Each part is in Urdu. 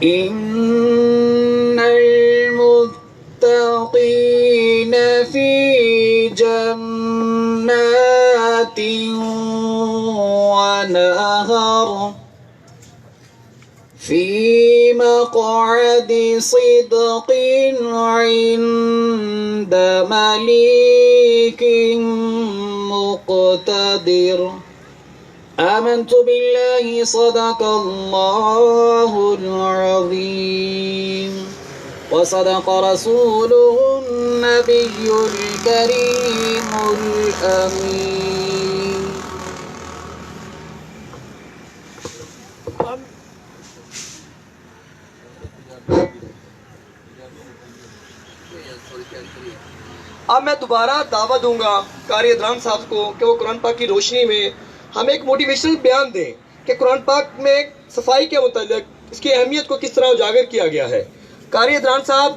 إن المتقين في جنات ونهر في مقعد صدق عند مليك مقتدر آمنت بالله صدق الله العظيم وصدق رسوله النبي الكريم الأمين. اب میں دوبارہ دعوت دوں گا قاری ادران صاحب کو کہ وہ قرآن پاک کی روشنی میں ہمیں ایک موٹیویشنل بیان دیں کہ قرآن پاک میں صفائی کے متعلق اس کی اہمیت کو کس طرح اجاگر کیا گیا ہے. قاری ادران صاحب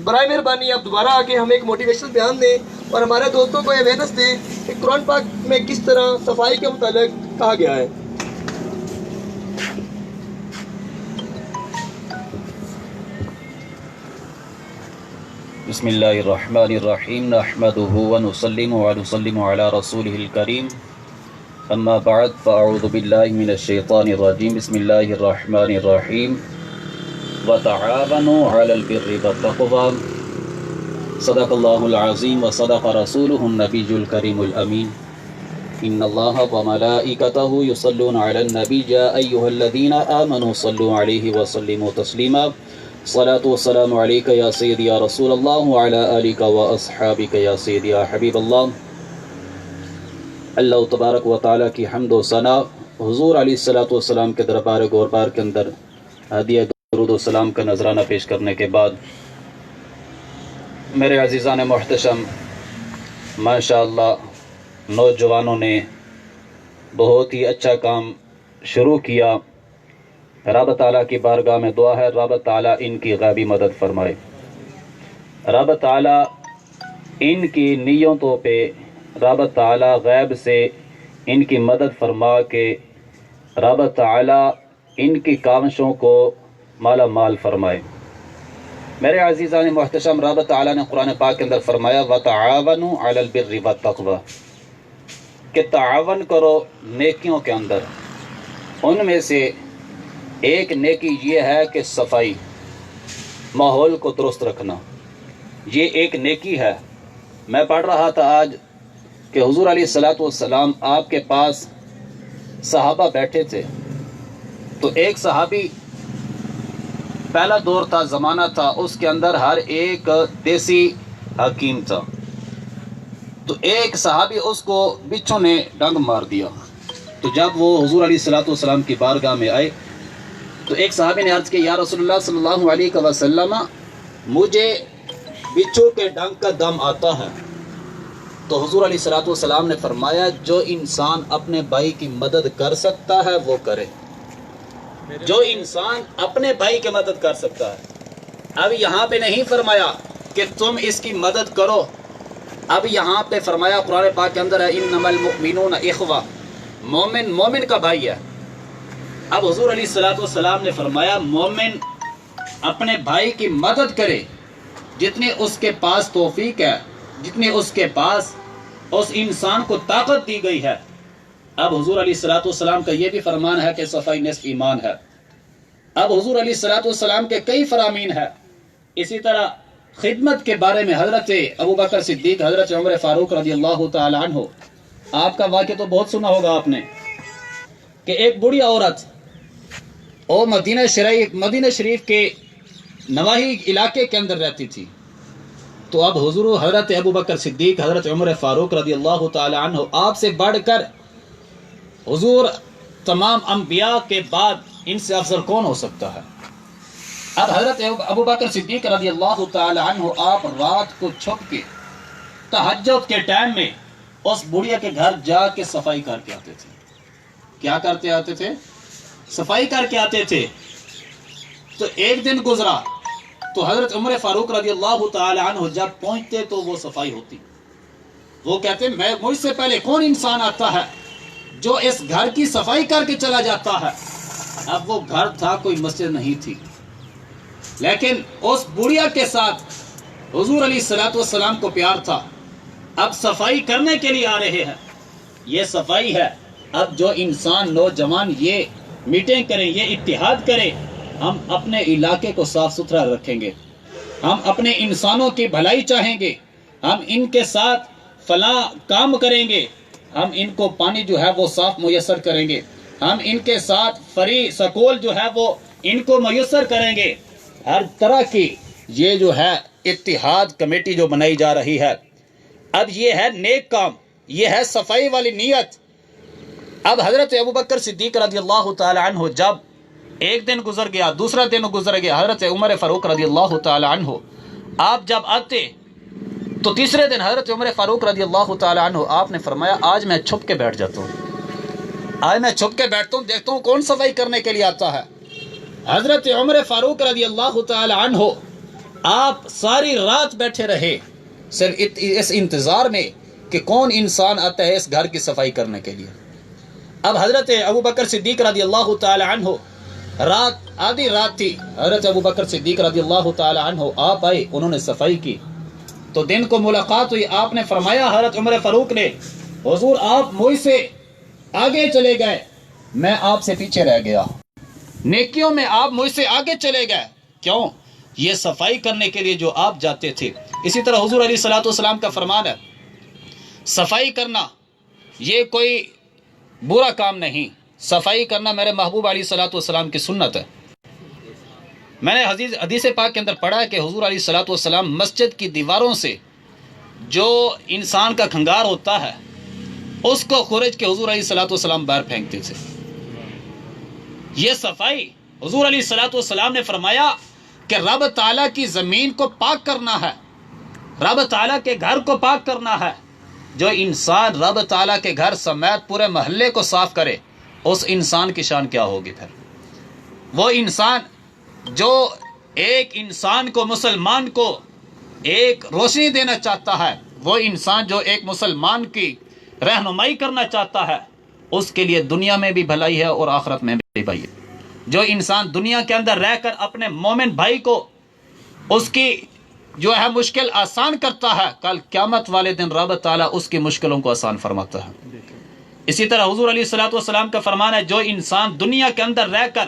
برائے مہربانی آپ دوبارہ آکے ہمیں ایک موٹیویشنل بیان دیں اور ہمارے دوستوں کو اویئرنیس دیں کہ قرآن پاک میں کس طرح صفائی کے متعلق کہا گیا ہے. بسم اللہ الرحمن الرحیم نحمده ونسلم علی رسوله الکریم اما بعد فاعوذ باللہ من الشیطان الرجیم بسم اللہ الرحمن الرحیم وتعاونوا علی البر والتقوی صدق اللہ العظیم وصدق رسوله النبی الکریم الامین ان اللہ وملائکتہ یصلون علی النبی یا ایہا الذین آمنوا صلوا علیہ وسلموا تسلیما صلاة والسلام علیک یا سیدی یا رسول اللہ وعلا آلک و اصحابک یا سیدی یا حبیب اللہ. اللہ تبارک و تعالیٰ کی حمد و ثنا حضور علیہ السلام کے دربار گوربار کے اندر ہدیہ درود و سلام کا نذرانہ پیش کرنے کے بعد میرے عزیزان محتشم ماشاءاللہ نوجوانوں نے بہت ہی اچھا کام شروع کیا. رب تعالیٰ کی بارگاہ میں دعا ہے رب تعالیٰ ان کی غیبی مدد فرمائے. رب تعالیٰ ان کی نیتوں پہ رب تعالیٰ غیب سے ان کی مدد فرما کے رب تعالیٰ ان کی کاوشوں کو مالا مال فرمائے. میرے عزیزان محتشم رب تعالیٰ نے قرآن پاک کے اندر فرمایا وَتَعَاوَنُوا عَلَى الْبِرِّ وَالتَّقْوَى کہ تعاون کرو نیکیوں کے اندر. ان میں سے ایک نیکی یہ ہے کہ صفائی ماحول کو درست رکھنا یہ ایک نیکی ہے. میں پڑھ رہا تھا آج کہ حضور علیہ السلام آپ کے پاس صحابہ بیٹھے تھے تو ایک صحابی پہلا دور تھا زمانہ تھا اس کے اندر ہر ایک دیسی حکیم تھا. تو ایک صحابی اس کو بچھو نے ڈنگ مار دیا. تو جب وہ حضور علیہ السلام کی بارگاہ میں آئے تو ایک صحابی نے عرض کیا یا رسول اللہ صلی اللہ علیہ وسلم مجھے بچھو کے ڈنگ کا دم آتا ہے. تو حضور علیہ السلام نے فرمایا جو انسان اپنے بھائی کی مدد کر سکتا ہے وہ کرے. جو انسان اپنے بھائی کی مدد کر سکتا ہے. اب یہاں پہ نہیں فرمایا کہ تم اس کی مدد کرو. اب یہاں پہ فرمایا قرآن پاک کے اندر ہے انما المؤمنون اخوہ مومن کا بھائی ہے. اب حضور علیہ السلام نے فرمایا مومن اپنے بھائی کی مدد کرے جتنے اس کے پاس توفیق ہے جتنے اس کے پاس اس انسان کو طاقت دی گئی ہے. اب حضور علیہ السلام کا یہ بھی فرمان ہے کہ صفائی نصف ایمان ہے. اب حضور علیہ السلام کے کئی فرامین ہیں. اسی طرح خدمت کے بارے میں حضرت ابوبکر صدیق حضرت عمر فاروق رضی اللہ تعالی عنہ آپ کا واقعہ تو بہت سنا ہوگا آپ نے کہ ایک بوڑھی عورت وہ مدینہ شریف کے نواحی علاقے کے اندر رہتی تھی. تو اب حضور حضرت ابوبکر صدیق حضرت عمر فاروق رضی اللہ تعالی عنہ آپ سے بڑھ کر حضور تمام انبیاء کے بعد ان سے افضل کون ہو سکتا ہے. اب حضرت ابوبکر صدیق رضی اللہ تعالی عنہ آپ رات کو چھپ کے تہجد کے ٹائم میں اس بڑھیا کے گھر جا کے صفائی کر کے آتے تھے. کیا کرتے آتے تھے؟ صفائی کر کے آتے تھے. تو ایک دن گزرا تو حضرت عمر فاروق رضی اللہ تعالی عنہ جب پہنچتے تو وہ صفائی ہوتی. وہ کہتے ہیں مجھ سے پہلے کون انسان آتا ہے جو اس گھر کی صفائی کر کے چلا جاتا ہے. اب وہ گھر تھا کوئی مسجد نہیں تھی. لیکن اس بڑھیا کے ساتھ حضور علیہ الصلوۃ والسلام کو پیار تھا. اب صفائی کرنے کے لیے آ رہے ہیں. یہ صفائی ہے. اب جو انسان نوجوان یہ میٹنگ کریں, یہ اتحاد کریں, ہم اپنے علاقے کو صاف ستھرا رکھیں گے, ہم اپنے انسانوں کی بھلائی چاہیں گے, ہم ان کے ساتھ فلاں کام کریں گے, ہم ان کو پانی جو ہے وہ صاف میسر کریں گے, ہم ان کے ساتھ فری سکول جو ہے وہ ان کو میسر کریں گے. ہر طرح کی یہ جو ہے اتحاد کمیٹی جو بنائی جا رہی ہے. اب یہ ہے نیک کام, یہ ہے صفائی والی نیت. اب حضرت ابوبکر صدیق رضی اللہ تعالی عنہ جب ایک دن گزر گیا, دوسرا دن گزر گیا, حضرت عمر فاروق رضی اللہ تعالی عنہ آپ جب آتے تو تیسرے دن حضرت عمر فاروق رضی اللہ تعالی عنہ آپ نے فرمایا آج میں چھپ کے بیٹھ جاتا ہوں, آج میں چھپ کے بیٹھتا ہوں, دیکھتا ہوں کون صفائی کرنے کے لیے آتا ہے. حضرت عمر فاروق رضی اللہ تعالی عنہ آپ ساری رات بیٹھے رہے صرف اس انتظار میں کہ کون انسان آتا ہے اس گھر کی صفائی کرنے کے لیے. اب حضرت ابوبکر صدیق رضی اللہ تعالی عنہ رات آدھی رات تھی, حضرت ابوبکر صدیق رضی اللہ تعالی عنہ آپ آئے, انہوں نے صفائی کی تو دن کو ملاقات ہوئی. آپ نے فرمایا حضرت عمر فاروق نے, حضور آپ مجھ سے آگے چلے گئے, میں آپ سے پیچھے رہ گیا. نیکیوں میں آپ مجھ سے آگے چلے گئے, کیوں؟ یہ صفائی کرنے کے لیے جو آپ جاتے تھے. اسی طرح حضور علیہ الصلوۃ والسلام کا فرمان ہے صفائی کرنا یہ کوئی برا کام نہیں, صفائی کرنا میرے محبوب علیہ الصلوۃ والسلام کی سنت ہے. میں نے حدیث پاک کے اندر پڑھا ہے کہ حضور علیہ الصلوۃ والسلام مسجد کی دیواروں سے جو انسان کا کھنگار ہوتا ہے اس کو خورج کے حضور علیہ الصلوۃ والسلام باہر پھینکتے تھے. یہ صفائی حضور علیہ الصلوۃ والسلام نے فرمایا کہ رب تعالیٰ کی زمین کو پاک کرنا ہے, رب تعالیٰ کے گھر کو پاک کرنا ہے. جو انسان رب تعالیٰ کے گھر سمیت پورے محلے کو صاف کرے اس انسان کی شان کیا ہوگی. پھر وہ انسان جو ایک انسان کو, مسلمان کو ایک روشنی دینا چاہتا ہے, وہ انسان جو ایک مسلمان کی رہنمائی کرنا چاہتا ہے, اس کے لیے دنیا میں بھی بھلائی ہے اور آخرت میں بھی بھلائی ہے. جو انسان دنیا کے اندر رہ کر اپنے مومن بھائی کو اس کی جو ہے مشکل آسان کرتا ہے, کل قیامت والے دن رب تعالیٰ اس کی مشکلوں کو آسان فرماتا ہے. اسی طرح حضور علیہ الصلوۃ والسلام کا فرمان ہے جو انسان دنیا کے اندر رہ کر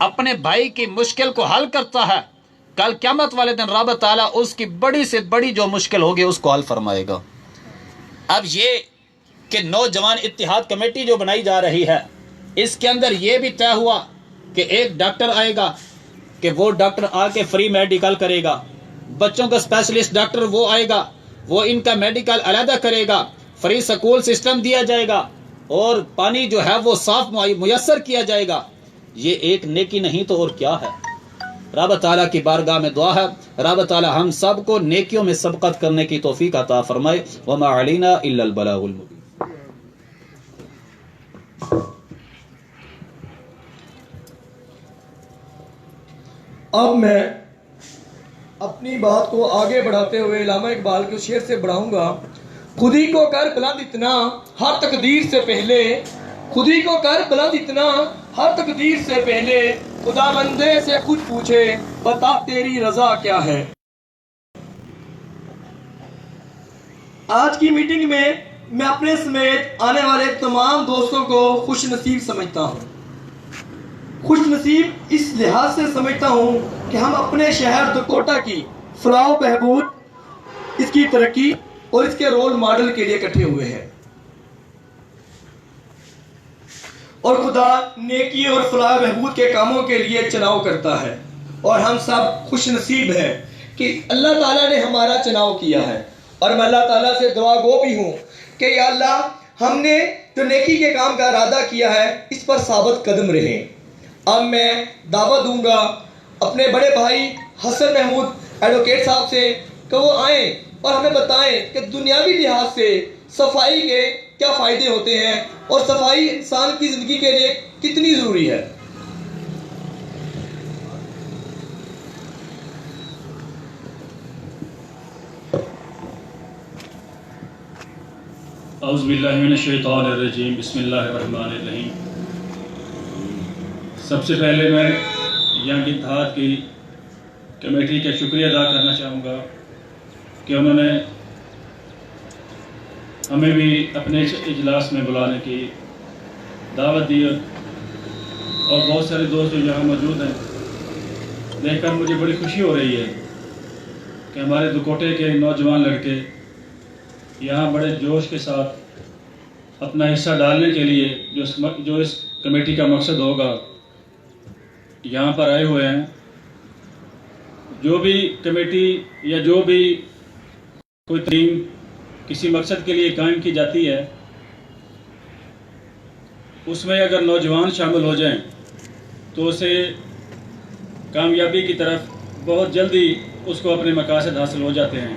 اپنے بھائی کی مشکل کو حل کرتا ہے, کل قیامت والے دن رب تعالیٰ اس کی بڑی سے بڑی جو مشکل ہوگی اس کو حل فرمائے گا. اب یہ کہ نوجوان اتحاد کمیٹی جو بنائی جا رہی ہے اس کے اندر یہ بھی طے ہوا کہ ایک ڈاکٹر آئے گا کہ وہ ڈاکٹر آ کے فری میڈیکل کرے گا, بچوں کا اسپیشلسٹ ڈاکٹر وہ آئے گا, وہ ان کا میڈیکل علیحدہ کرے گا, فری سکول سسٹم دیا جائے گا اور پانی جو ہے وہ صاف میسر کیا جائے گا. یہ ایک نیکی نہیں تو اور کیا ہے. رب تعالیٰ کی بارگاہ میں دعا ہے رب تعالیٰ ہم سب کو نیکیوں میں سبقت کرنے کی توفیق عطا فرمائے. وما علینا الا البلاغ المبین. اب میں اپنی بات کو آگے بڑھاتے ہوئے علامہ اقبال کے شعر سے بڑھاؤں گا. خودی کو کر بلند اتنا ہر تقدیر سے پہلے, خودی کو کر بلند اتنا ہر تقدیر سے پہلے, خدا بندے سے خود پوچھے بتا تیری رضا کیا ہے. آج کی میٹنگ میں اپنے سمیت آنے والے تمام دوستوں کو خوش نصیب سمجھتا ہوں. خوش نصیب اس لحاظ سے سمجھتا ہوں کہ ہم اپنے شہر دکوٹا کی فلاح و بہبود, اس کی ترقی اور اس کے رول ماڈل کے لیے اکٹھے ہوئے ہیں, اور خدا نیکی اور فلاح و بہبود کے کاموں کے لیے چناؤ کرتا ہے, اور ہم سب خوش نصیب ہیں کہ اللہ تعالیٰ نے ہمارا چناؤ کیا ہے. اور میں اللہ تعالیٰ سے دعا گو بھی ہوں کہ یا اللہ ہم نے جو نیکی کے کام کا ارادہ کیا ہے اس پر ثابت قدم رہیں. اب میں دعوت دوں گا اپنے بڑے بھائی حسن محمود ایڈوکیٹ صاحب سے کہ وہ آئیں اور ہمیں بتائیں کہ دنیاوی لحاظ سے صفائی کے کیا فائدے ہوتے ہیں اور صفائی انسان کی زندگی کے لیے کتنی ضروری ہے. اعوذ باللہ من الشیطان الرجیم. بسم اللہ الرحمن الرحیم. سب سے پہلے میں ینگ اتحاد کی کمیٹی کا شکریہ ادا کرنا چاہوں گا کہ انہوں نے ہمیں بھی اپنے اجلاس میں بلانے کی دعوت دی، اور بہت سارے دوست جو یہاں موجود ہیں، دیکھ کر مجھے بڑی خوشی ہو رہی ہے کہ ہمارے دکوٹے کے نوجوان لڑکے یہاں بڑے جوش کے ساتھ اپنا حصہ ڈالنے کے لیے جو اس کمیٹی کا مقصد ہوگا یہاں پر آئے ہوئے ہیں۔ جو بھی کمیٹی یا جو بھی کوئی تنظیم کسی مقصد کے لیے قائم کی جاتی ہے، اس میں اگر نوجوان شامل ہو جائیں تو اسے کامیابی کی طرف بہت جلدی اس کو اپنے مقاصد حاصل ہو جاتے ہیں۔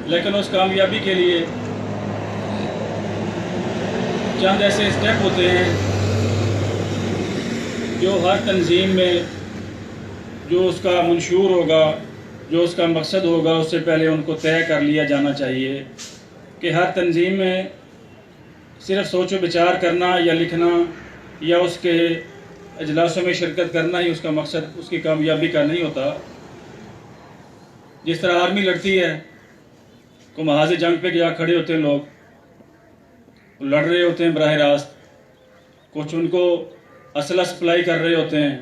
لیکن اس کامیابی کے لیے چند ایسے اسٹیپ ہوتے ہیں جو ہر تنظیم میں جو اس کا منشور ہوگا، جو اس کا مقصد ہوگا، اس سے پہلے ان کو طے کر لیا جانا چاہیے کہ ہر تنظیم میں صرف سوچ و بچار کرنا یا لکھنا یا اس کے اجلاسوں میں شرکت کرنا ہی اس کا مقصد، اس کی کامیابی کا نہیں ہوتا۔ جس طرح آرمی لڑتی ہے، کو محاذ جنگ پہ جا کھڑے ہوتے ہیں، لوگ لڑ رہے ہوتے ہیں براہ راست، کچھ ان کو اسلحہ سپلائی کر رہے ہوتے ہیں،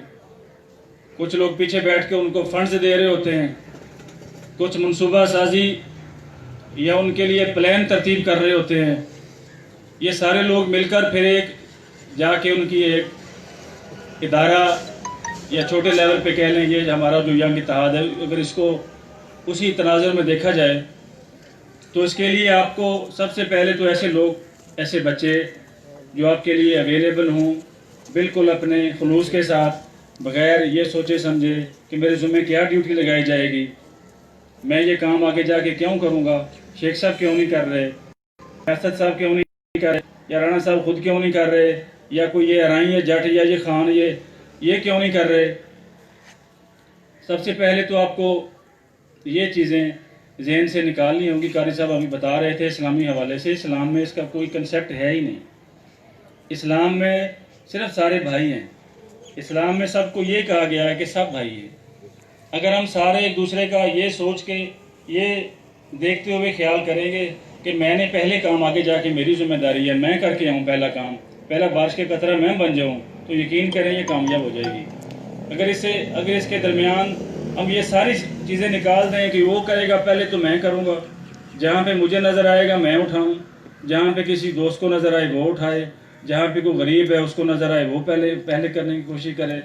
کچھ لوگ پیچھے بیٹھ کے ان کو فنڈز دے رہے ہوتے ہیں، کچھ منصوبہ سازی یا ان کے لیے پلان ترتیب کر رہے ہوتے ہیں۔ یہ سارے لوگ مل کر پھر ایک جا کے ان کی ایک ادارہ یا چھوٹے لیول پہ کہہ لیں، یہ ہمارا جو ینگ اتحاد ہے، اگر اس کو اسی تناظر میں دیکھا جائے تو اس کے لیے آپ کو سب سے پہلے تو ایسے لوگ، ایسے بچے جو آپ کے لیے اویلیبل ہوں، بالکل اپنے خلوص کے ساتھ، بغیر یہ سوچے سمجھے کہ میرے ذمہ کیا ڈیوٹی لگائی جائے گی، میں یہ کام آگے جا کے کیوں کروں گا، شیخ صاحب کیوں نہیں کر رہے، اسد صاحب کیوں نہیں کر رہے، یا رانا صاحب خود کیوں نہیں کر رہے، یا کوئی یہ ارائیں یا جٹ یا یہ خان یہ کیوں نہیں کر رہے۔ سب سے پہلے تو آپ کو یہ چیزیں ذہن سے نکالنی ہوں گی۔ قاری صاحب ابھی بتا رہے تھے اسلامی حوالے سے، اسلام میں اس کا کوئی کنسیپٹ ہے ہی نہیں۔ اسلام میں صرف سارے بھائی ہیں، اسلام میں سب کو یہ کہا گیا ہے کہ سب بھائی ہیں۔ اگر ہم سارے ایک دوسرے کا یہ سوچ کے، یہ دیکھتے ہوئے خیال کریں گے کہ میں نے پہلے کام آگے جا کے میری ذمہ داری ہے، میں کر کے آؤں پہلا کام، پہلا بارش کے قطرہ میں بن جاؤں، تو یقین کریں یہ کامیاب ہو جائے گی۔ اگر اس کے درمیان ہم یہ ساری چیزیں نکال دیں کہ وہ کرے گا پہلے تو میں کروں گا، جہاں پہ مجھے نظر آئے گا میں اٹھاؤں، جہاں پہ کسی دوست کو نظر آئے وہ اٹھائے، جہاں پہ کوئی غریب ہے اس کو نظر آئے وہ پہلے کرنے کی کوشش کرے۔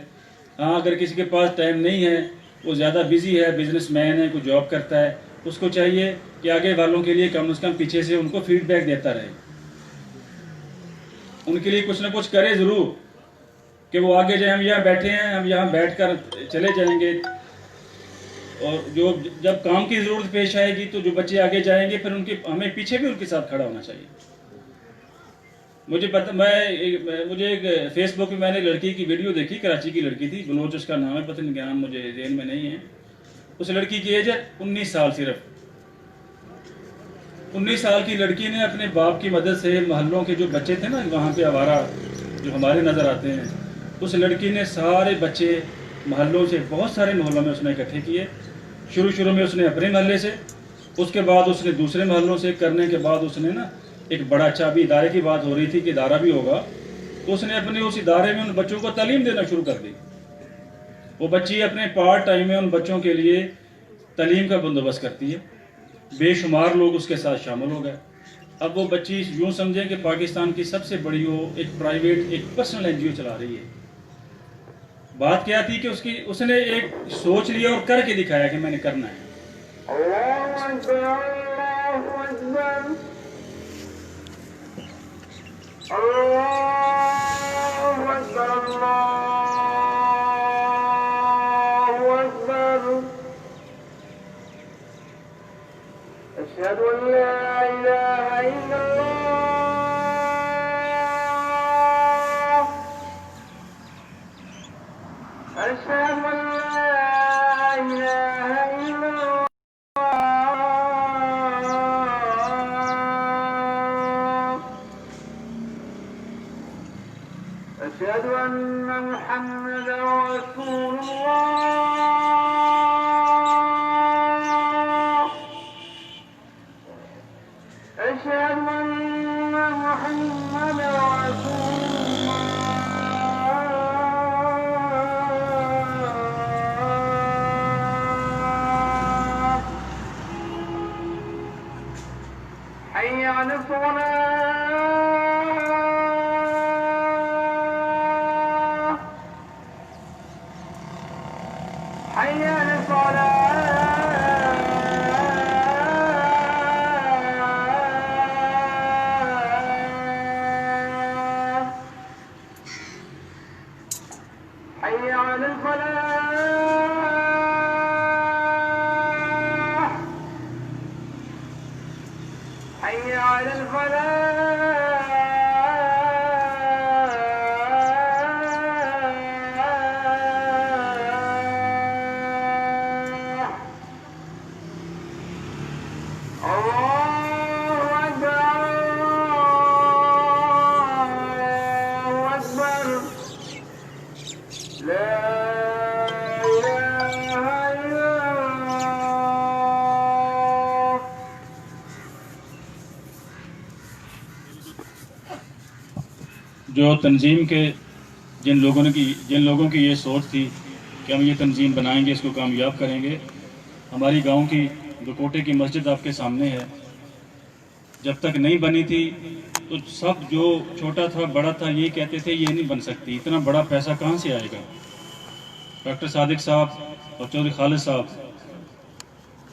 ہاں اگر کسی کے پاس ٹائم نہیں ہے، وہ زیادہ بزی ہے، بزنس مین ہے، کوئی جاب کرتا ہے، اس کو چاہیے کہ آگے والوں کے لیے کم از کم پیچھے سے ان کو فیڈ بیک دیتا رہے، ان کے لیے کچھ نہ کچھ کرے ضرور، کہ وہ آگے جائیں۔ ہم یہاں بیٹھے ہیں، ہم یہاں بیٹھ کر چلے جائیں گے، اور جب کام کی ضرورت پیش آئے گی تو جو بچے آگے جائیں گے پھر ہمیں پیچھے بھی ان کے ساتھ کھڑا ہونا چاہیے۔ مجھے ایک فیس بک پہ میں نے لڑکی کی ویڈیو دیکھی، کراچی کی لڑکی تھی، بلوچ اس کا نام ہے، پتہ نہیں کیا نام مجھے ذہن میں نہیں ہے۔ اس لڑکی کی ایج ہے 19 سال، صرف 19 سال کی لڑکی نے اپنے باپ کی مدد سے محلوں کے جو بچے تھے نا وہاں پہ آوارہ جو ہمارے نظر آتے ہیں، اس لڑکی نے سارے بچے محلوں سے، بہت سارے محلوں میں اس نے اکٹھے کیے۔ شروع میں اس نے اپنے محلے سے، اس کے بعد اس نے دوسرے محلوں سے، کرنے کے بعد اس نے نا ایک بڑا اچھا، بھی ادارے کی بات ہو رہی تھی کہ ادارہ بھی ہوگا، تو اس نے اپنے اس ادارے میں ان بچوں کو تعلیم دینا شروع کر دی۔ وہ بچی اپنے پارٹ ٹائم میں ان بچوں کے لیے تعلیم کا بندوبست کرتی ہے، بے شمار لوگ اس کے ساتھ شامل ہو گئے۔ اب وہ بچی یوں سمجھیں کہ پاکستان کی سب سے بڑی وہ ایک پرائیویٹ، ایک پرسنل این جی او چلا رہی ہے۔ بات کیا تھی کہ اس نے ایک سوچ لیا اور کر کے دکھایا کہ میں نے کرنا ہے۔ اللہ اکبر، اللہ اکبر، اللہ اکبر، اللہ اکبر، اشہد ان لا الہ الا اللہ، اشہد ان لا الہ الا اللہ، اشہد ان محمدا رسول اللہ۔ الصلاة حي على الصلاة حي على الفلاح حي على الفلاح الله أكبر الله أكبر لا إله إلا الله جو تنظیم کے جن لوگوں کی یہ سوچ تھی کہ ہم یہ تنظیم بنائیں گے، اس کو کامیاب کریں گے. ہماری گاؤں کی دکوٹے کی مسجد آپ کے سامنے ہے. جب تک نہیں بنی تھی تو سب جو چھوٹا تھا بڑا تھا یہ کہتے تھے یہ نہیں بن سکتی، اتنا بڑا پیسہ کہاں سے آئے گا. ڈاکٹر صادق صاحب اور چودھری خالد صاحب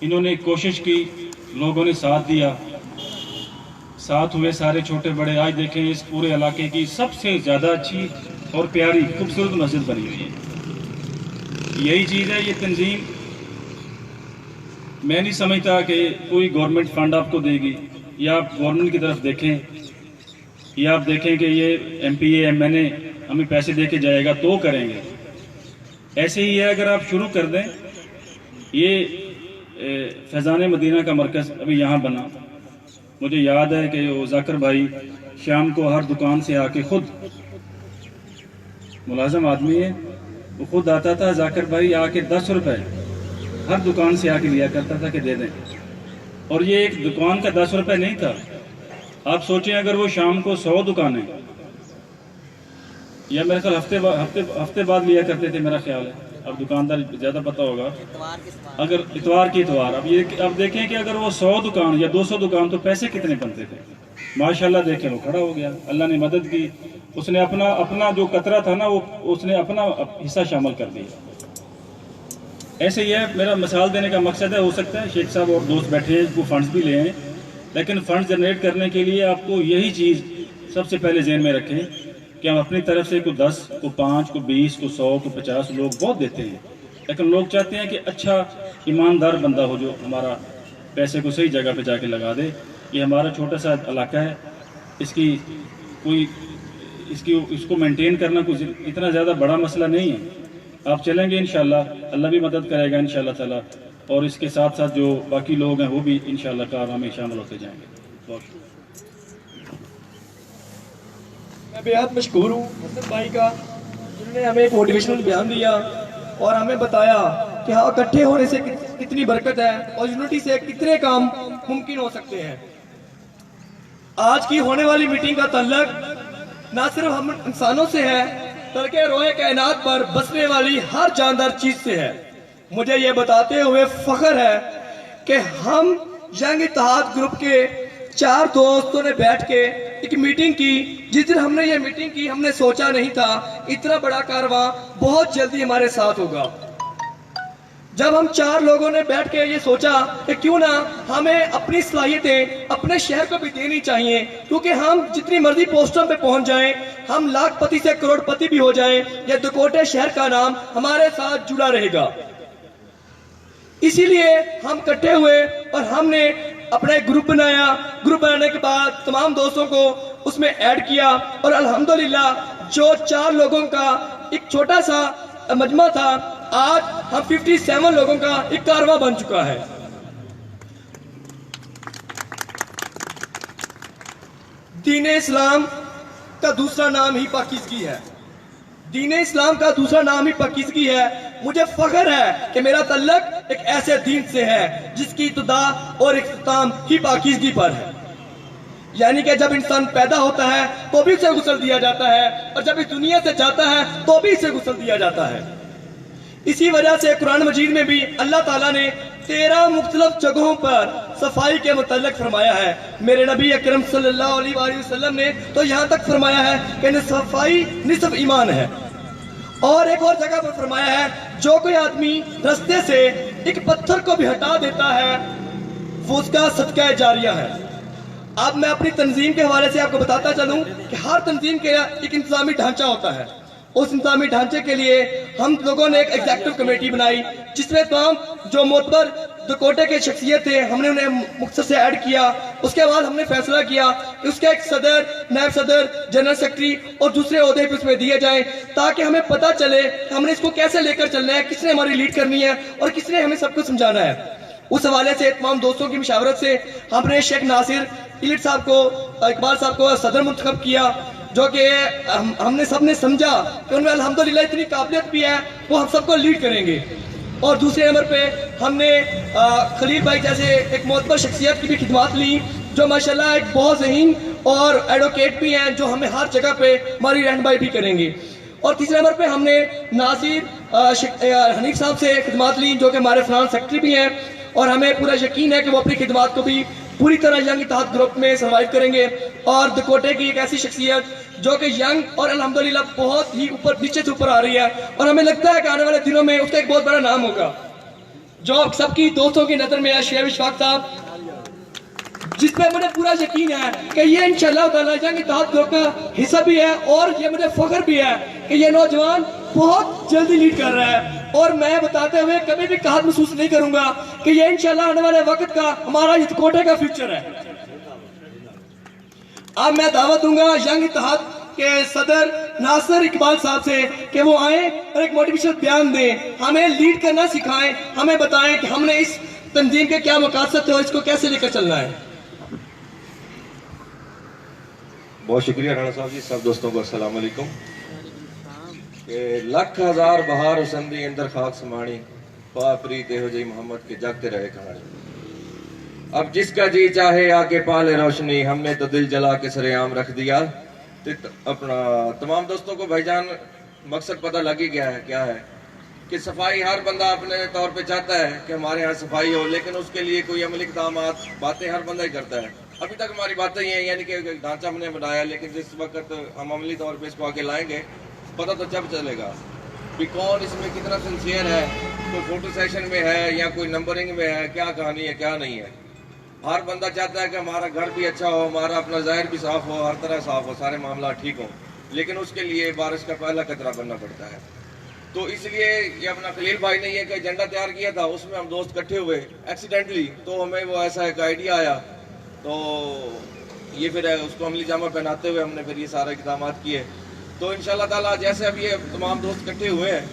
انہوں نے کوشش کی، لوگوں نے ساتھ دیا، ساتھ ہوئے سارے چھوٹے بڑے. آج دیکھیں اس پورے علاقے کی سب سے زیادہ اچھی اور پیاری خوبصورت مسجد بنی ہوئی ہے. یہی چیز ہے یہ تنظیم. میں نہیں سمجھتا کہ کوئی گورنمنٹ فنڈ آپ کو دے گی، یا آپ گورنمنٹ کی طرف دیکھیں، یا آپ دیکھیں کہ یہ M P A M N A ہمیں پیسے دے کے جائے گا تو کریں گے. ایسے ہی ہے اگر آپ شروع کر دیں. یہ فیضان مدینہ کا مرکز ابھی یہاں بنا. مجھے یاد ہے کہ وہ ذاکر بھائی شام کو ہر دکان سے آ کے خود، ملازم آدمی ہے وہ، خود آتا تھا ذاکر بھائی آ کے 10 روپے ہر دکان سے آ کے لیا کرتا تھا کہ دے دیں. اور یہ ایک دکان کا 10 روپے نہیں تھا. آپ سوچیں اگر وہ شام کو 100 دکانیں، یا میرے خیال ہفتے بعد لیا کرتے تھے میرا خیال ہے، اب دکاندار زیادہ پتہ ہوگا، اگر اتوار کی اتوار. اب دیکھیں کہ اگر وہ 100 دکان یا 200 دکان تو پیسے کتنے بنتے تھے. ماشاءاللہ دیکھیں وہ کھڑا ہو گیا، اللہ نے مدد کی. اس نے اپنا جو قطرہ تھا نا وہ اس نے اپنا حصہ شامل کر دیا. ایسے ہی ہے. میرا مثال دینے کا مقصد ہے، ہو سکتا ہے شیخ صاحب اور دوست بیٹھے ہیں وہ فنڈز بھی لے ہیں، لیکن فنڈز جنریٹ کرنے کے لیے آپ کو یہی چیز سب سے پہلے ذہن میں رکھیں کہ ہم اپنی طرف سے کو 10 کو 5 کو 20 کو 100 کو 50 لوگ بہت دیتے ہیں، لیکن لوگ چاہتے ہیں کہ اچھا ایماندار بندہ ہو جو ہمارا پیسے کو صحیح جگہ پہ جا کے لگا دے. یہ ہمارا چھوٹا سا علاقہ ہے، اس کو مینٹین کرنا کوئی اتنا زیادہ بڑا مسئلہ نہیں ہے. آپ چلیں گے انشاءاللہ، اللہ بھی مدد کرے گا انشاءاللہ تعالی، اور اس کے ساتھ ساتھ جو باقی لوگ ہیں وہ بھی انشاءاللہ کارواں میں شامل ہوتے جائیں گے. بہت میں بےحد مشکور ہوں حسن بھائی کا، جنہوں نے ہمیں ایک موٹیویشنل بیان دیا اور ہمیں بتایا کہ ہاں اکٹھے ہونے سے کتنی برکت ہے اور یونٹی سے کتنے کام ممکن ہو سکتے ہیں. آج کی ہونے والی میٹنگ کا تعلق نہ صرف ہم انسانوں سے ہے بلکہ روئے کائنات پر بسنے والی ہر جاندار چیز سے ہے. مجھے یہ بتاتے ہوئے فخر ہے کہ ہم ینگ اتحاد گروپ کے 4 دوستوں نے بیٹھ کے ایک میٹنگ کی. جس دن ہم نے یہ میٹنگ کی ہم نے سوچا نہیں تھا اتنا بڑا کارواں بہت جلدی ہمارے ساتھ ہوگا. جب ہم 4 لوگوں نے بیٹھ کے یہ سوچا کہ کیوں نہ ہمیں اپنی صلاحیتیں اپنے شہر کو بھی دینی چاہیے، کیونکہ ہم جتنی مرضی پوسٹوں پہ پہنچ جائیں، ہم لاکھ پتی سے کروڑ پتی بھی ہو جائیں، یہ دکوٹے شہر کا نام ہمارے ساتھ جڑا رہے گا. اسی لیے ہم اکٹھے ہوئے اور ہم نے اپنا ایک گروپ بنایا. گروپ بنانے کے بعد تمام دوستوں کو اس میں ایڈ کیا اور الحمدللہ جو 4 لوگوں کا ایک چھوٹا سا مجمع تھا آج ہم 57 لوگوں کا ایک کارواں بن چکا ہے. دین اسلام کا دوسرا نام ہی پاکیزگی ہے. دین اسلام کا دوسرا نام ہی پاکیزگی ہے. مجھے فخر ہے کہ میرا تعلق ایک ایسے دین سے ہے جس کی ابتدا اور اختتام ہی پاکیزگی پر ہے. یعنی کہ جب انسان پیدا ہوتا ہے تو بھی اسے غسل دیا جاتا ہے اور جب اس دنیا سے جاتا ہے تو بھی اسے غسل دیا جاتا ہے. اسی وجہ سے قرآن مجید میں بھی اللہ تعالیٰ نے 13 مختلف جگہوں پر صفائی کے متعلق فرمایا ہے. میرے نبی اکرم صلی اللہ علیہ وآلہ وسلم نے تو یہاں تک فرمایا ہے کہ صفائی نصف ایمان ہے. اور ایک اور جگہ پر فرمایا ہے جو کوئی آدمی رستے سے ایک پتھر کو بھی ہٹا دیتا ہے وہ اس کا صدقہ جاریہ ہے. اب میں اپنی تنظیم کے حوالے سے آپ کو بتاتا چلوں کہ ہر تنظیم کے ایک انتظامی ڈھانچہ ہوتا ہے. اس انتظامی ڈھانچے کے لیے ہم لوگوں نے ایک ایگزیکٹو کمیٹی بنائی جس میں تمام جو معتبر دکوٹے کے شخصیت تھے ہم نے انہیں مختصر سے ایڈ کیا. اس کے بعد ہم نے فیصلہ کیا کہ اس کا ایک صدر، نائب صدر، جنرل سیکرٹری اور دوسرے عہدے بھی اس میں دیے جائیں تاکہ ہمیں پتہ چلے کہ ہم نے اس کو کیسے لے کر چلنا ہے، کس نے ہماری لیڈ کرنی ہے اور کس نے ہمیں سب کچھ سمجھانا ہے. اس حوالے سے تمام دوستوں کی مشاورت سے ہم نے شیخ ناصر ایلٹ صاحب کو، اقبال صاحب کو صدر منتخب کیا، جو کہ ہم نے سب نے سمجھا کہ ان میں الحمدللہ اتنی قابلیت بھی ہے وہ ہم سب کو لیڈ کریں گے. اور دوسرے نمبر پہ ہم نے خلیل بھائی جیسے ایک معتبر شخصیت کی بھی خدمات لی جو ماشاءاللہ ایک بہت ذہین اور ایڈوکیٹ بھی ہیں جو ہمیں ہر جگہ پہ ہماری رہنمائی بھی کریں گے. اور تیسرے نمبر پہ ہم نے ناصر حنیف صاحب سے خدمات لی جو کہ ہمارے فنانس سیکرٹری بھی ہیں اور ہمیں پورا یقین ہے کہ وہ اپنی خدمات کو بھی پوری طرح ینگ اتحاد گروپ میں سروائیو کریں گے. اور دکوٹے کی ایک ایسی شخصیت جو کہ ینگ اور الحمدللہ بہت ہی اوپر نیچے سے اوپر آ رہی ہے اور ہمیں لگتا ہے کہ آنے والے دنوں میں اس کا ایک بہت بڑا نام ہوگا جو سب کی دوستوں کی نظر میں ہے، شیخ اشفاق صاحب، جس پہ مجھے پورا یقین ہے کہ یہ انشاءاللہ تعالیٰ ینگ اتحاد گروپ کا حصہ بھی ہے اور یہ مجھے فخر بھی ہے کہ یہ نوجوان بہت جلدی لیڈ کر رہا ہے. اور میں بتاتے ہوئے کبھی بھی قہر محسوس نہیں کروں گا کہ یہ انشاءاللہ آنے والے وقت کا ہمارا یہ دکوٹے کا فیوچر ہے. اب میں دعوت دوں گا ینگ اتحاد کے صدر ناصر اقبال صاحب سے کہ وہ آئیں اور ایک موٹیویشنل بیان دیں، ہمیں لیڈ کرنا سکھائیں، ہمیں بتائیں کہ ہم نے اس تنظیم کے کیا مقاصد تھے اور اس کو کیسے لے کر چلنا ہے. بہت شکریہ رانا صاحب جی. سب دوستوں کو السلام علیکم. لکھ ہزار بہار حسندی اندر خاک سمانی پا پریت ہو جئی محمد کے جاگتے رہے کہانی. اب جس کا جی چاہے آ کے پالے روشنی، ہم نے تو دل جلا کے سر عام رکھ دیا. اپنا تمام دوستوں کو بھائی جان مقصد پتہ لگ ہی گیا ہے کیا ہے کہ صفائی ہر بندہ اپنے طور پہ چاہتا ہے کہ ہمارے ہاں صفائی ہو، لیکن اس کے لیے کوئی عملی اقدامات باتیں ہر بندہ ہی کرتا ہے. ابھی تک ہماری باتیں ہی ہیں، یعنی کہ ڈھانچہ ہم نے بنایا، لیکن جس وقت ہم عملی طور پہ اس کو آگے لائیں گے پتہ تو جب چلے گا کہ کون اس میں کتنا سنسیئر ہے، کوئی فوٹو سیشن میں ہے یا کوئی نمبرنگ میں ہے، کیا کہانی ہے کیا نہیں ہے. ہر بندہ چاہتا ہے کہ ہمارا گھر بھی اچھا ہو، ہمارا اپنا ظاہر بھی صاف ہو، ہر طرح صاف ہو، سارے معاملات ٹھیک ہوں، لیکن اس کے لیے بارش کا پہلا قطرہ بننا پڑتا ہے. تو اس لیے یہ اپنا خلیل بھائی نے یہ کہ ایجنڈا تیار کیا تھا، اس میں ہم دوست اکٹھے ہوئے ایکسیڈنٹلی، تو ہمیں وہ ایسا ایک آئیڈیا آیا، تو یہ پھر اس کو عملی جامہ پہناتے ہوئے ہم نے پھر یہ سارے اقدامات کیے. تو انشاءاللہ تعالیٰ جیسے اب یہ تمام دوست اکٹھے ہوئے ہیں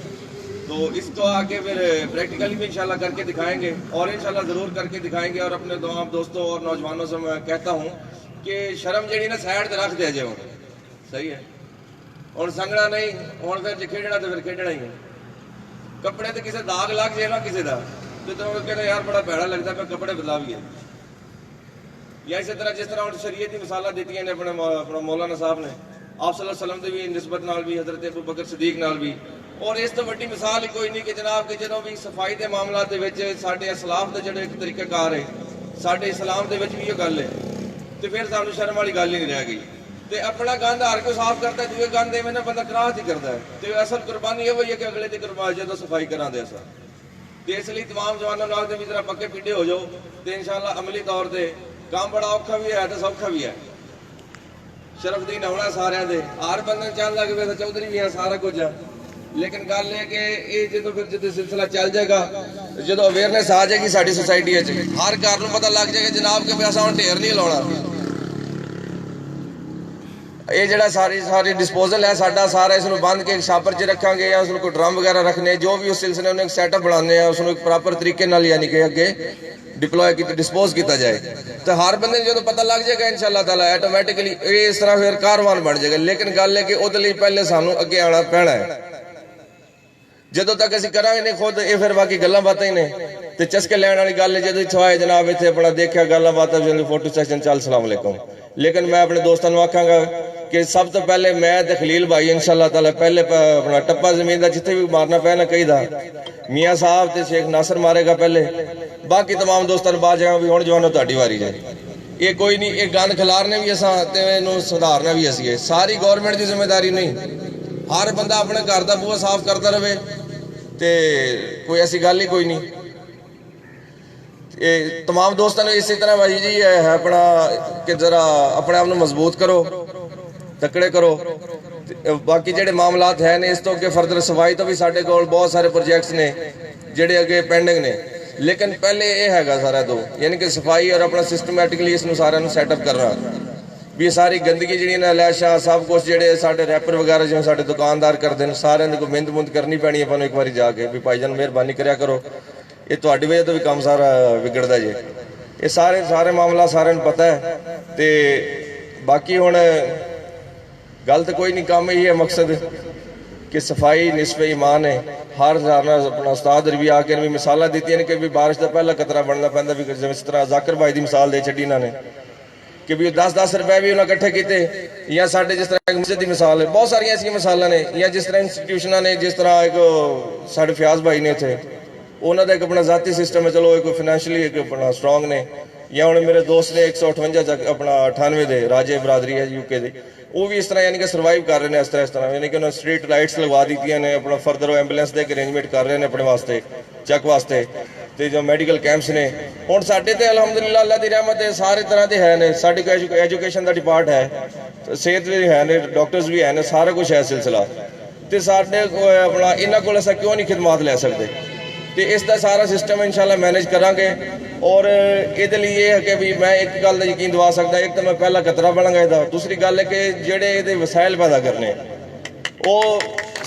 تو اس کو آگے پھر پریکٹیکلی بھی انشاءاللہ کر کے دکھائیں گے اور انشاءاللہ ضرور کر کے دکھائیں گے. اور اپنے تمام دوستوں اور نوجوانوں سے میں کہتا ہوں کہ شرم جڑی نا سائڈ تے رکھ دیا جائے. صحیح ہے، اور سنگنا نہیں ہوں، پھر جی کھیڈنا تو پھر کھیڈنا ہی ہے. کپڑے تو کسی داغ لگ جائے نا کسی کا تو کہنا یار بڑا بھڑا لگتا ہے، پھر کپڑے بدلا بھی ہے. یا اسی طرح جس طرح شریعت کی مثالیں دیتی ہیں اپنے مولانا صاحب نے، آپ صلی اللہ علیہ وسلم سے بھی نسبت نال بھی، حضرت ابو بکر صدیق نال بھی. اور اس تو بڑی مثال ہی کوئی نہیں کہ جناب کہ جدوں بھی صفائی کے معاملات دے وچ ساڈے اسلاف دے جڑے ایک طریقہ کار ہے، ساڈے اسلام دے وچ بھی یہ گل ہے، تو پھر سانو شرم والی گل ہی نہیں رہ گئی. تے اپنا گند ہر کوئی صاف کرتا ہے، دوسرے گند ایویں نہ بندہ کراہت ہی کرتا ہے. تو اصل قربانی یہ ہوئی ہے کہ اگلے دی قربانی جدوں صفائی کراں دے اساں. تے اس لیے تمام جوانوں نال تے بھی ذرا پکے پیڈے ہو جاؤ تے انشاءاللہ عملی طور تے کام بڑا اوکھا بھی ہے تے سوکھا بھی ہے. شرف دین ہونا سارے دے، ہر بندہ چاہتا کہ ویسے چودھری بھی ہے سارا کچھ ہے، لیکن گل ہے کہ یہ جدو پھر جدو سلسلہ چل جائے گا، جدو اویئرنیس آ جائے گی ساری سوسائٹی ہر گھر نوں پتہ لگ جائے گا جناب کہ پیسہ ہوں ڈھیر نہیں لاؤنا. یہ جڑا ساری ڈسپوزل ہے ساڈا سارا اس بند کے شاپر چ رکھاں گے یا اس کو ڈرم وغیرہ رکھنے، جو بھی اس سلسلے میں ایک سیٹ اپ بنانے ہیں اس کو ایک پراپر طریقے نال یعنی کہ اگے ڈپلوائے کی ڈسپوز کیتا جائے. تو ہر بندے جدو پتہ لگ جائے گا انشاءاللہ تعالیٰ آٹومیٹکلی یہ اس طرح پھر کاروان بن جائے گا. لیکن گل ہے کہ وہ لیے پہلے سانو اگے آنا پینا ہے. جدو تک اسی کریں نہیں خود یہ پھر باقی گلاں باتیں ہی نے تے چسکے لین والی گل ہے. جدو چھوائے جناب اتنے اپنا دیکھا گلاں باتیں فوٹو سیشن چل، السلام علیکم. لیکن میں اپنے دوستوں آکھاں گا کہ سب تو پہلے میں تے خلیل بھائی انشاءاللہ تعالی پہلے اپنا ٹپا زمین دا جتنے بھی مارنا پہ نا کئی دا میاں صاحب تے شیخ ناصر مارے گا پہلے، باقی تمام دوستان بعد جائیں بھی ہون جوانو تہاڈی واری جائے. یہ کوئی نہیں، ایک گند کھلارنے بھی اساں تے اینوں سدھارنا بھی اسی ہے. ساری گورنمنٹ دی ذمہ داری نہیں، ہر بندہ اپنے گھر دا بوہا صاف کرتا رہے تے کوئی ایسی گل ہی کوئی نہیں. تمام دوستوں نے اسی طرح بھائی جی ہے اپنا کہ ذرا اپنے آپ مضبوط کرو، تکڑے کرو. باقی جڑے معاملات ہیں نے اس تو کہ فردر صفائی تو بھی ساڈے کول بہت سارے پروجیکٹس نے جڑے اگے پینڈنگ نے، لیکن پہلے یہ ہے سارا تو یعنی کہ صفائی اور اپنا سسٹمیٹکلی اس سارا سیٹ اپ کرنا بھی ساری گندگی جڑی نا لیشا سب کچھ جڑے ساڈے ریپر وغیرہ جو ساڈے دکاندار کرتے ہیں سارے کو محنت مند کرنی پینی ہے ایک باری جا کے بھی بھائی جان مہربانی کریا کرو، یہ تہاڈی وجہ تو بھی کام سارا بگڑتا جی. یہ سارے معاملہ سارے پتہ ہے. تے باقی ہوں گل تو کوئی نہیں، کام یہ ہے مقصد کہ صفائی نصف ایمان ہے. ہر اپنا استاد بھی آ کے بھی مثالیں دیتی ہیں کہ بھی بارش کا پہلا قطرہ بننا پہنتا بھی جس طرح ذاکر بھائی دی مثال دے چڈی انہوں نے کہ بھی 10-10 روپے بھی انہیں کٹھے کیتے، یا ساڈے جس طرح ایک مسجد دی مثال ہے، بہت ساری ایسی مثالیں نے، یا جس طرح انسٹیٹیوشناں نے، جس طرح ایک ساڈے فیاض بھائی نے اتنے انہوں کا ایک اپنا ذاتی سسٹم ہے، چلو ایک فائنینشلی ایک اپنا اسٹرانگ نے. یا ہوں میرے دوست نے 158 اپنا 98 دے راجے برادری ہے UK دے، وہ بھی اس طرح یعنی کہ سروائیو کر رہے ہیں اس طرح یعنی کہ انہوں نے اسٹریٹ لائٹس لگوا دیتی ہیں اپنا فردر ایمبولینس دے ارینجمنٹ کر رہے ہیں اپنے واسطے چیک واسطے. تے جو میڈیکل کیمپس نے ہوں ساڈے تے الحمدللہ اللہ دی رحمت ہے سارے طرح دے ہے نے. ساڈی ایجوکیشن دا ڈپارٹ ہے، صحت بھی ہے نے، ڈاکٹرز بھی ہیں، سارا کچھ ہے سلسلہ. تے ساڈے اپنا انہاں کول اساں کیوں نہیں خدمات لے سکتے؟ تے اس دا سارا سسٹم انشاءاللہ مینیج کران گے. اور یہ لیے یہ ہے کہ بھی میں ایک گل کا یقین دوا سکتا، ایک تو میں پہلا قطرہ بنا گا یہ، دوسری گل ہے کہ جڑے یہ وسائل پیدا کرنے وہ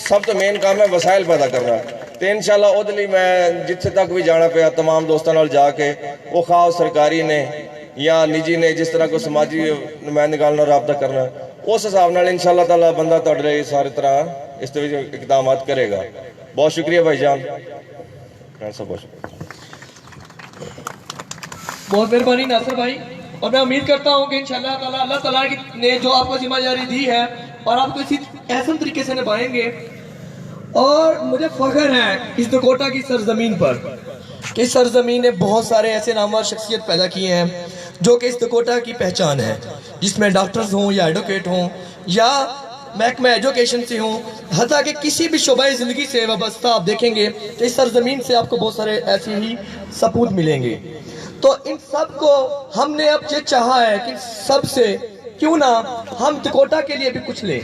سب تو مین کام ہے وسائل پیدا کرنا. تو انشاءاللہ وہ لیے میں جتھے تک بھی جانا پیا تمام دوستوں نال جا کے وہ خواہ سرکاری نے یا نجی نے جس طرح کو سماجی نمائندگان رابطہ کرنا اس حساب نال انشاءاللہ تعالیٰ بندہ تہاڈے لیے ساری طرح اس طرح اقدامات کرے گا. بہت شکریہ بھائی جان، بہت شکریہ. بہت مہربانی ناصر بھائی. اور میں امید کرتا ہوں کہ انشاءاللہ تعالیٰ اللہ تعالیٰ نے جو آپ کو ذمہ داری دی ہے اور آپ کو اسی احسن طریقے سے نبھائیں گے. اور مجھے فخر ہے اس دکوٹا کی سرزمین پر کہ اس سرزمین نے بہت سارے ایسے نامور شخصیت پیدا کیے ہیں جو کہ اس دکوٹا کی پہچان ہے، جس میں ڈاکٹرز ہوں یا ایڈوکیٹ ہوں یا محکمہ ایجوکیشن سے ہوں، حتیٰ کہ کسی بھی شعبہ زندگی سے وابستہ آپ دیکھیں گے تو اس سرزمین سے آپ کو بہت سارے ایسے ہی سپوت ملیں گے. تو ان سب کو ہم نے اب یہ چاہا ہے کہ سب سے کیوں نہ ہم دکوٹا کے لیے بھی کچھ لیں.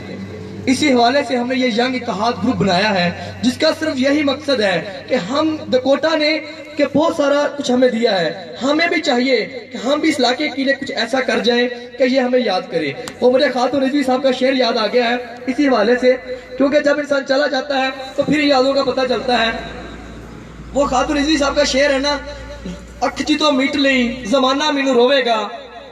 اسی حوالے سے ہم نے یہ ینگ اتحاد گروپ بنایا ہے جس کا صرف یہی مقصد ہے کہ ہم دکوٹا نے کہ بہت سارا کچھ ہمیں دیا ہے، ہمیں بھی چاہیے کہ ہم بھی اس علاقے کے لیے کچھ ایسا کر جائیں کہ یہ ہمیں یاد کرے. وہ مجھے خاتون رضوی صاحب کا شعر یاد آ گیا ہے اسی حوالے سے، کیونکہ جب انسان چلا جاتا ہے تو پھر یادوں کا پتہ چلتا ہے. وہ خاتون رضوی صاحب کا شعر ہے نا، اکھ جدوں میٹ لئی زمانہ مینوں روے گا،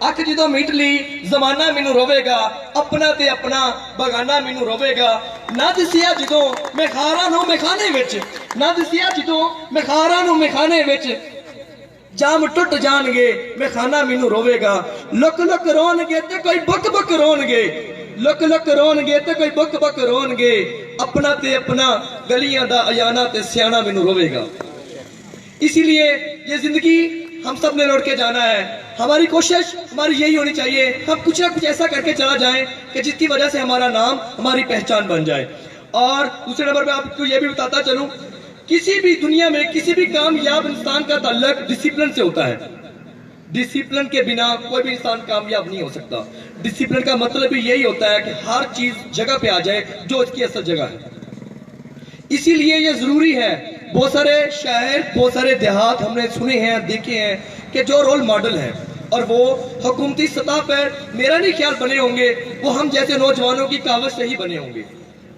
اکھ جدوں میٹ لئی زمانہ مینوں روے گا، اپنا تے اپنا بگانا مینوں روے گا. نہ دسیا جدوں میں خاراں نوں میخانے وچ، نہ دسیا جدوں میں خاراں نوں میخانے وچ، جام ٹوٹ جان گے میخانہ مینوں روے گا. لک لک رون گے تے کوئی بک بک رون گے، لک لک رون گے تے کوئی بک بک رون گے، اپنا تے اپنا گلیاں دا ایانا تے سیانا مینوں روے گا. اسی لیے یہ زندگی ہم سب نے لوٹ کے جانا ہے. ہماری کوشش ہماری یہی ہونی چاہیے ہم کچھ نہ کچھ ایسا کر کے چلا جائیں کہ جس کی وجہ سے ہمارا نام ہماری پہچان بن جائے. اور دوسرے نمبر پہ آپ کو یہ بھی بتاتا چلوں، کسی بھی دنیا میں کسی بھی کامیاب انسان کا تعلق ڈسپلن سے ہوتا ہے. ڈسپلن کے بنا کوئی بھی انسان کامیاب نہیں ہو سکتا. ڈسپلن کا مطلب بھی یہی ہوتا ہے کہ ہر چیز جگہ پہ آ جائے جو اس کی اصل جگہ ہے. اسی لیے یہ ضروری ہے. بہت سارے شاعر بہت سارے دیہات ہم نے سنے ہیں دیکھے ہیں کہ جو رول ماڈل ہیں اور وہ حکومتی سطح پر میرا نہیں خیال بنے ہوں گے، وہ ہم جیسے نوجوانوں کی کاوش سے ہی بنے ہوں گے.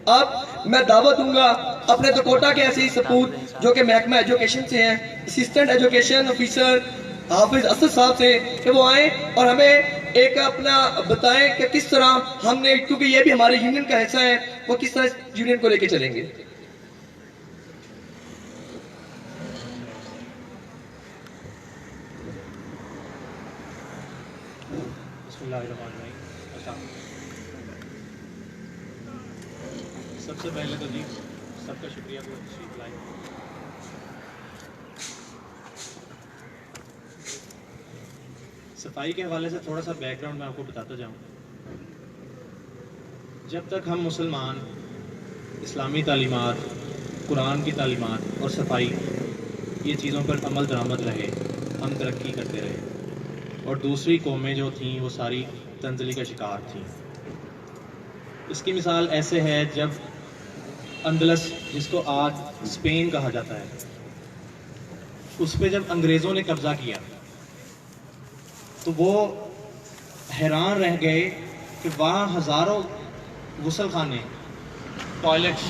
اب میں دعوت دوں گا اپنے دکوٹا کے ایسے ہی سپوت جو کہ محکمہ ایجوکیشن سے ہیں، اسسٹنٹ ایجوکیشن آفیسر حافظ اسد صاحب سے، کہ وہ آئیں اور ہمیں ایک اپنا بتائیں کہ کس طرح ہم نے، کیونکہ یہ بھی ہمارے یونین کا حصہ ہے، وہ کس طرح یونین کو لے کے چلیں گے. سب سے پہلے تو جی سب کا شکریہ تشریف لائے. صفائی کے حوالے سے تھوڑا سا بیک گراؤنڈ میں آپ کو بتاتا جاؤں. جب تک ہم مسلمان اسلامی تعلیمات، قرآن کی تعلیمات اور صفائی یہ چیزوں پر عمل درآمد رہے، ہم ترقی کرتے رہے، اور دوسری قومیں جو تھیں وہ ساری تنزلی کا شکار تھیں. اس کی مثال ایسے ہے جب اندلس، جس کو آج اسپین کہا جاتا ہے، اس پہ جب انگریزوں نے قبضہ کیا تو وہ حیران رہ گئے کہ وہاں ہزاروں غسل خانے، ٹوائلٹس،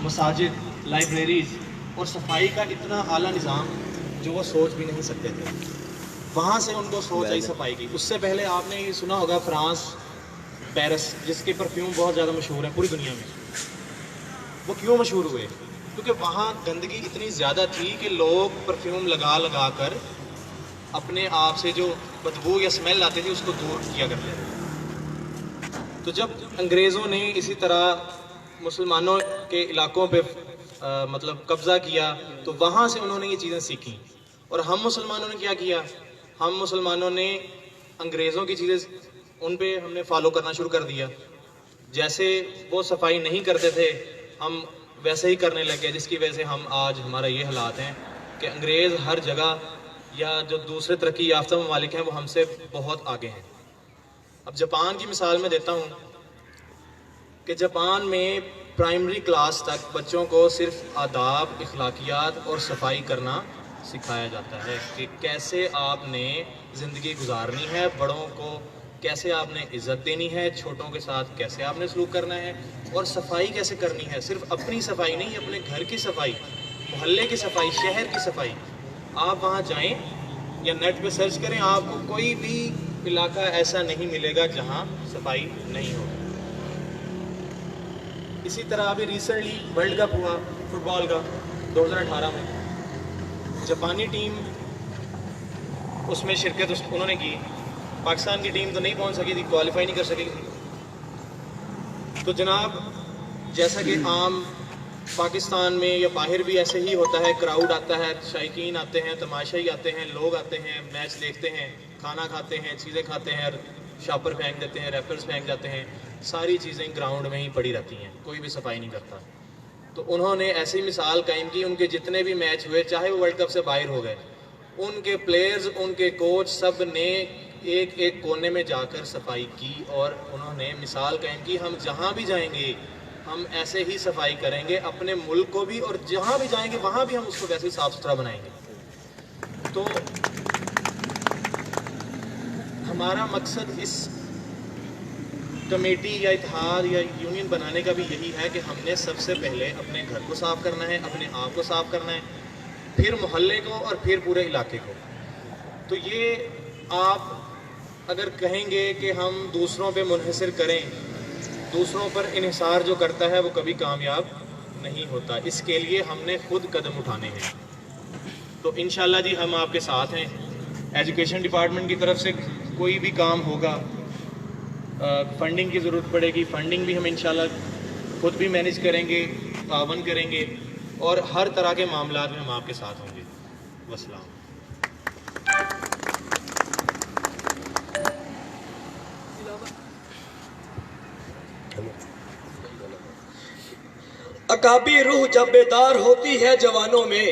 مساجد، لائبریریز اور صفائی کا اتنا اعلیٰ نظام جو وہ سوچ بھی نہیں سکتے تھے. وہاں سے ان کو سوچ آئی صفائی کی. اس سے پہلے آپ نے یہ سنا ہوگا فرانس، پیرس، جس کے پرفیوم بہت زیادہ مشہور ہے پوری دنیا میں. وہ کیوں مشہور ہوئے؟ کیونکہ وہاں گندگی اتنی زیادہ تھی کہ لوگ پرفیوم لگا لگا کر اپنے آپ سے جو بدبو یا اسمیل آتی تھی اس کو دور کیا کرتے تھے. تو جب انگریزوں نے اسی طرح مسلمانوں کے علاقوں پہ مطلب قبضہ کیا تو وہاں سے انہوں نے یہ چیزیں سیکھیں. اور ہم مسلمانوں نے کیا کیا؟ ہم مسلمانوں نے انگریزوں کی چیزیں ان پہ ہم نے فالو کرنا شروع کر دیا. جیسے وہ صفائی نہیں کرتے تھے ہم ویسے ہی کرنے لگے، جس کی وجہ سے ہم آج ہمارا یہ حالات ہیں کہ انگریز ہر جگہ یا جو دوسرے ترقی یافتہ ممالک ہیں وہ ہم سے بہت آگے ہیں. اب جاپان کی مثال میں دیتا ہوں کہ جاپان میں پرائمری کلاس تک بچوں کو صرف آداب، اخلاقیات اور صفائی کرنا سکھایا جاتا ہے کہ کیسے آپ نے زندگی گزارنی ہے، بڑوں کو کیسے آپ نے عزت دینی ہے، چھوٹوں کے ساتھ کیسے آپ نے سلوک کرنا ہے، اور صفائی کیسے کرنی ہے. صرف اپنی صفائی نہیں، اپنے گھر کی صفائی، محلے کی صفائی، شہر کی صفائی. آپ وہاں جائیں یا نیٹ پہ سرچ کریں، آپ کو کوئی بھی علاقہ ایسا نہیں ملے گا جہاں صفائی نہیں ہو. اسی طرح ابھی ریسنٹلی ورلڈ کپ ہوا فٹ بال کا 2018 میں. جاپانی ٹیم اس میں شرکت انہوں نے کی. پاکستان کی ٹیم تو نہیں پہنچ سکی تھی، کوالیفائی نہیں کر سکی تھی. تو جناب جیسا کہ عام پاکستان میں یا باہر بھی ایسے ہی ہوتا ہے، کراؤڈ آتا ہے، شائقین آتے ہیں، تماشائی آتے ہیں، لوگ آتے ہیں، میچ دیکھتے ہیں، کھانا کھاتے ہیں، چیزیں کھاتے ہیں، شاپر پھینک دیتے ہیں، ریپرز پھینک جاتے ہیں، ساری چیزیں گراؤنڈ میں ہی پڑی رہتی ہیں، کوئی بھی صفائی نہیں کرتا. تو انہوں نے ایسی مثال قائم کی. ان کے جتنے بھی میچ ہوئے چاہے وہ ورلڈ کپ سے باہر ہو گئے، ان کے پلیئرز، ان کے کوچ سب نے ایک ایک کونے میں جا کر صفائی کی، اور انہوں نے مثال قائم کی ہم جہاں بھی جائیں گے ہم ایسے ہی صفائی کریں گے، اپنے ملک کو بھی، اور جہاں بھی جائیں گے وہاں بھی ہم اس کو ویسے ہی صاف ستھرا بنائیں گے. تو ہمارا مقصد اس کمیٹی یا اتحاد یا یونین بنانے کا بھی یہی ہے کہ ہم نے سب سے پہلے اپنے گھر کو صاف کرنا ہے، اپنے آپ کو صاف کرنا ہے، پھر محلے کو، اور پھر پورے علاقے کو. تو یہ آپ اگر کہیں گے کہ ہم دوسروں پہ منحصر کریں، دوسروں پر انحصار جو کرتا ہے وہ کبھی کامیاب نہیں ہوتا. اس کے لیے ہم نے خود قدم اٹھانے ہیں. تو انشاءاللہ جی ہم آپ کے ساتھ ہیں. ایجوکیشن ڈپارٹمنٹ کی طرف سے کوئی بھی کام ہوگا، فنڈنگ کی ضرورت پڑے گی، فنڈنگ بھی ہم انشاءاللہ خود بھی مینیج کریں گے، تعاون کریں گے، اور ہر طرح کے معاملات میں ہم آپ کے ساتھ ہوں گے. والسلام. اکابی روح جب بیدار ہوتی ہے جوانوں میں،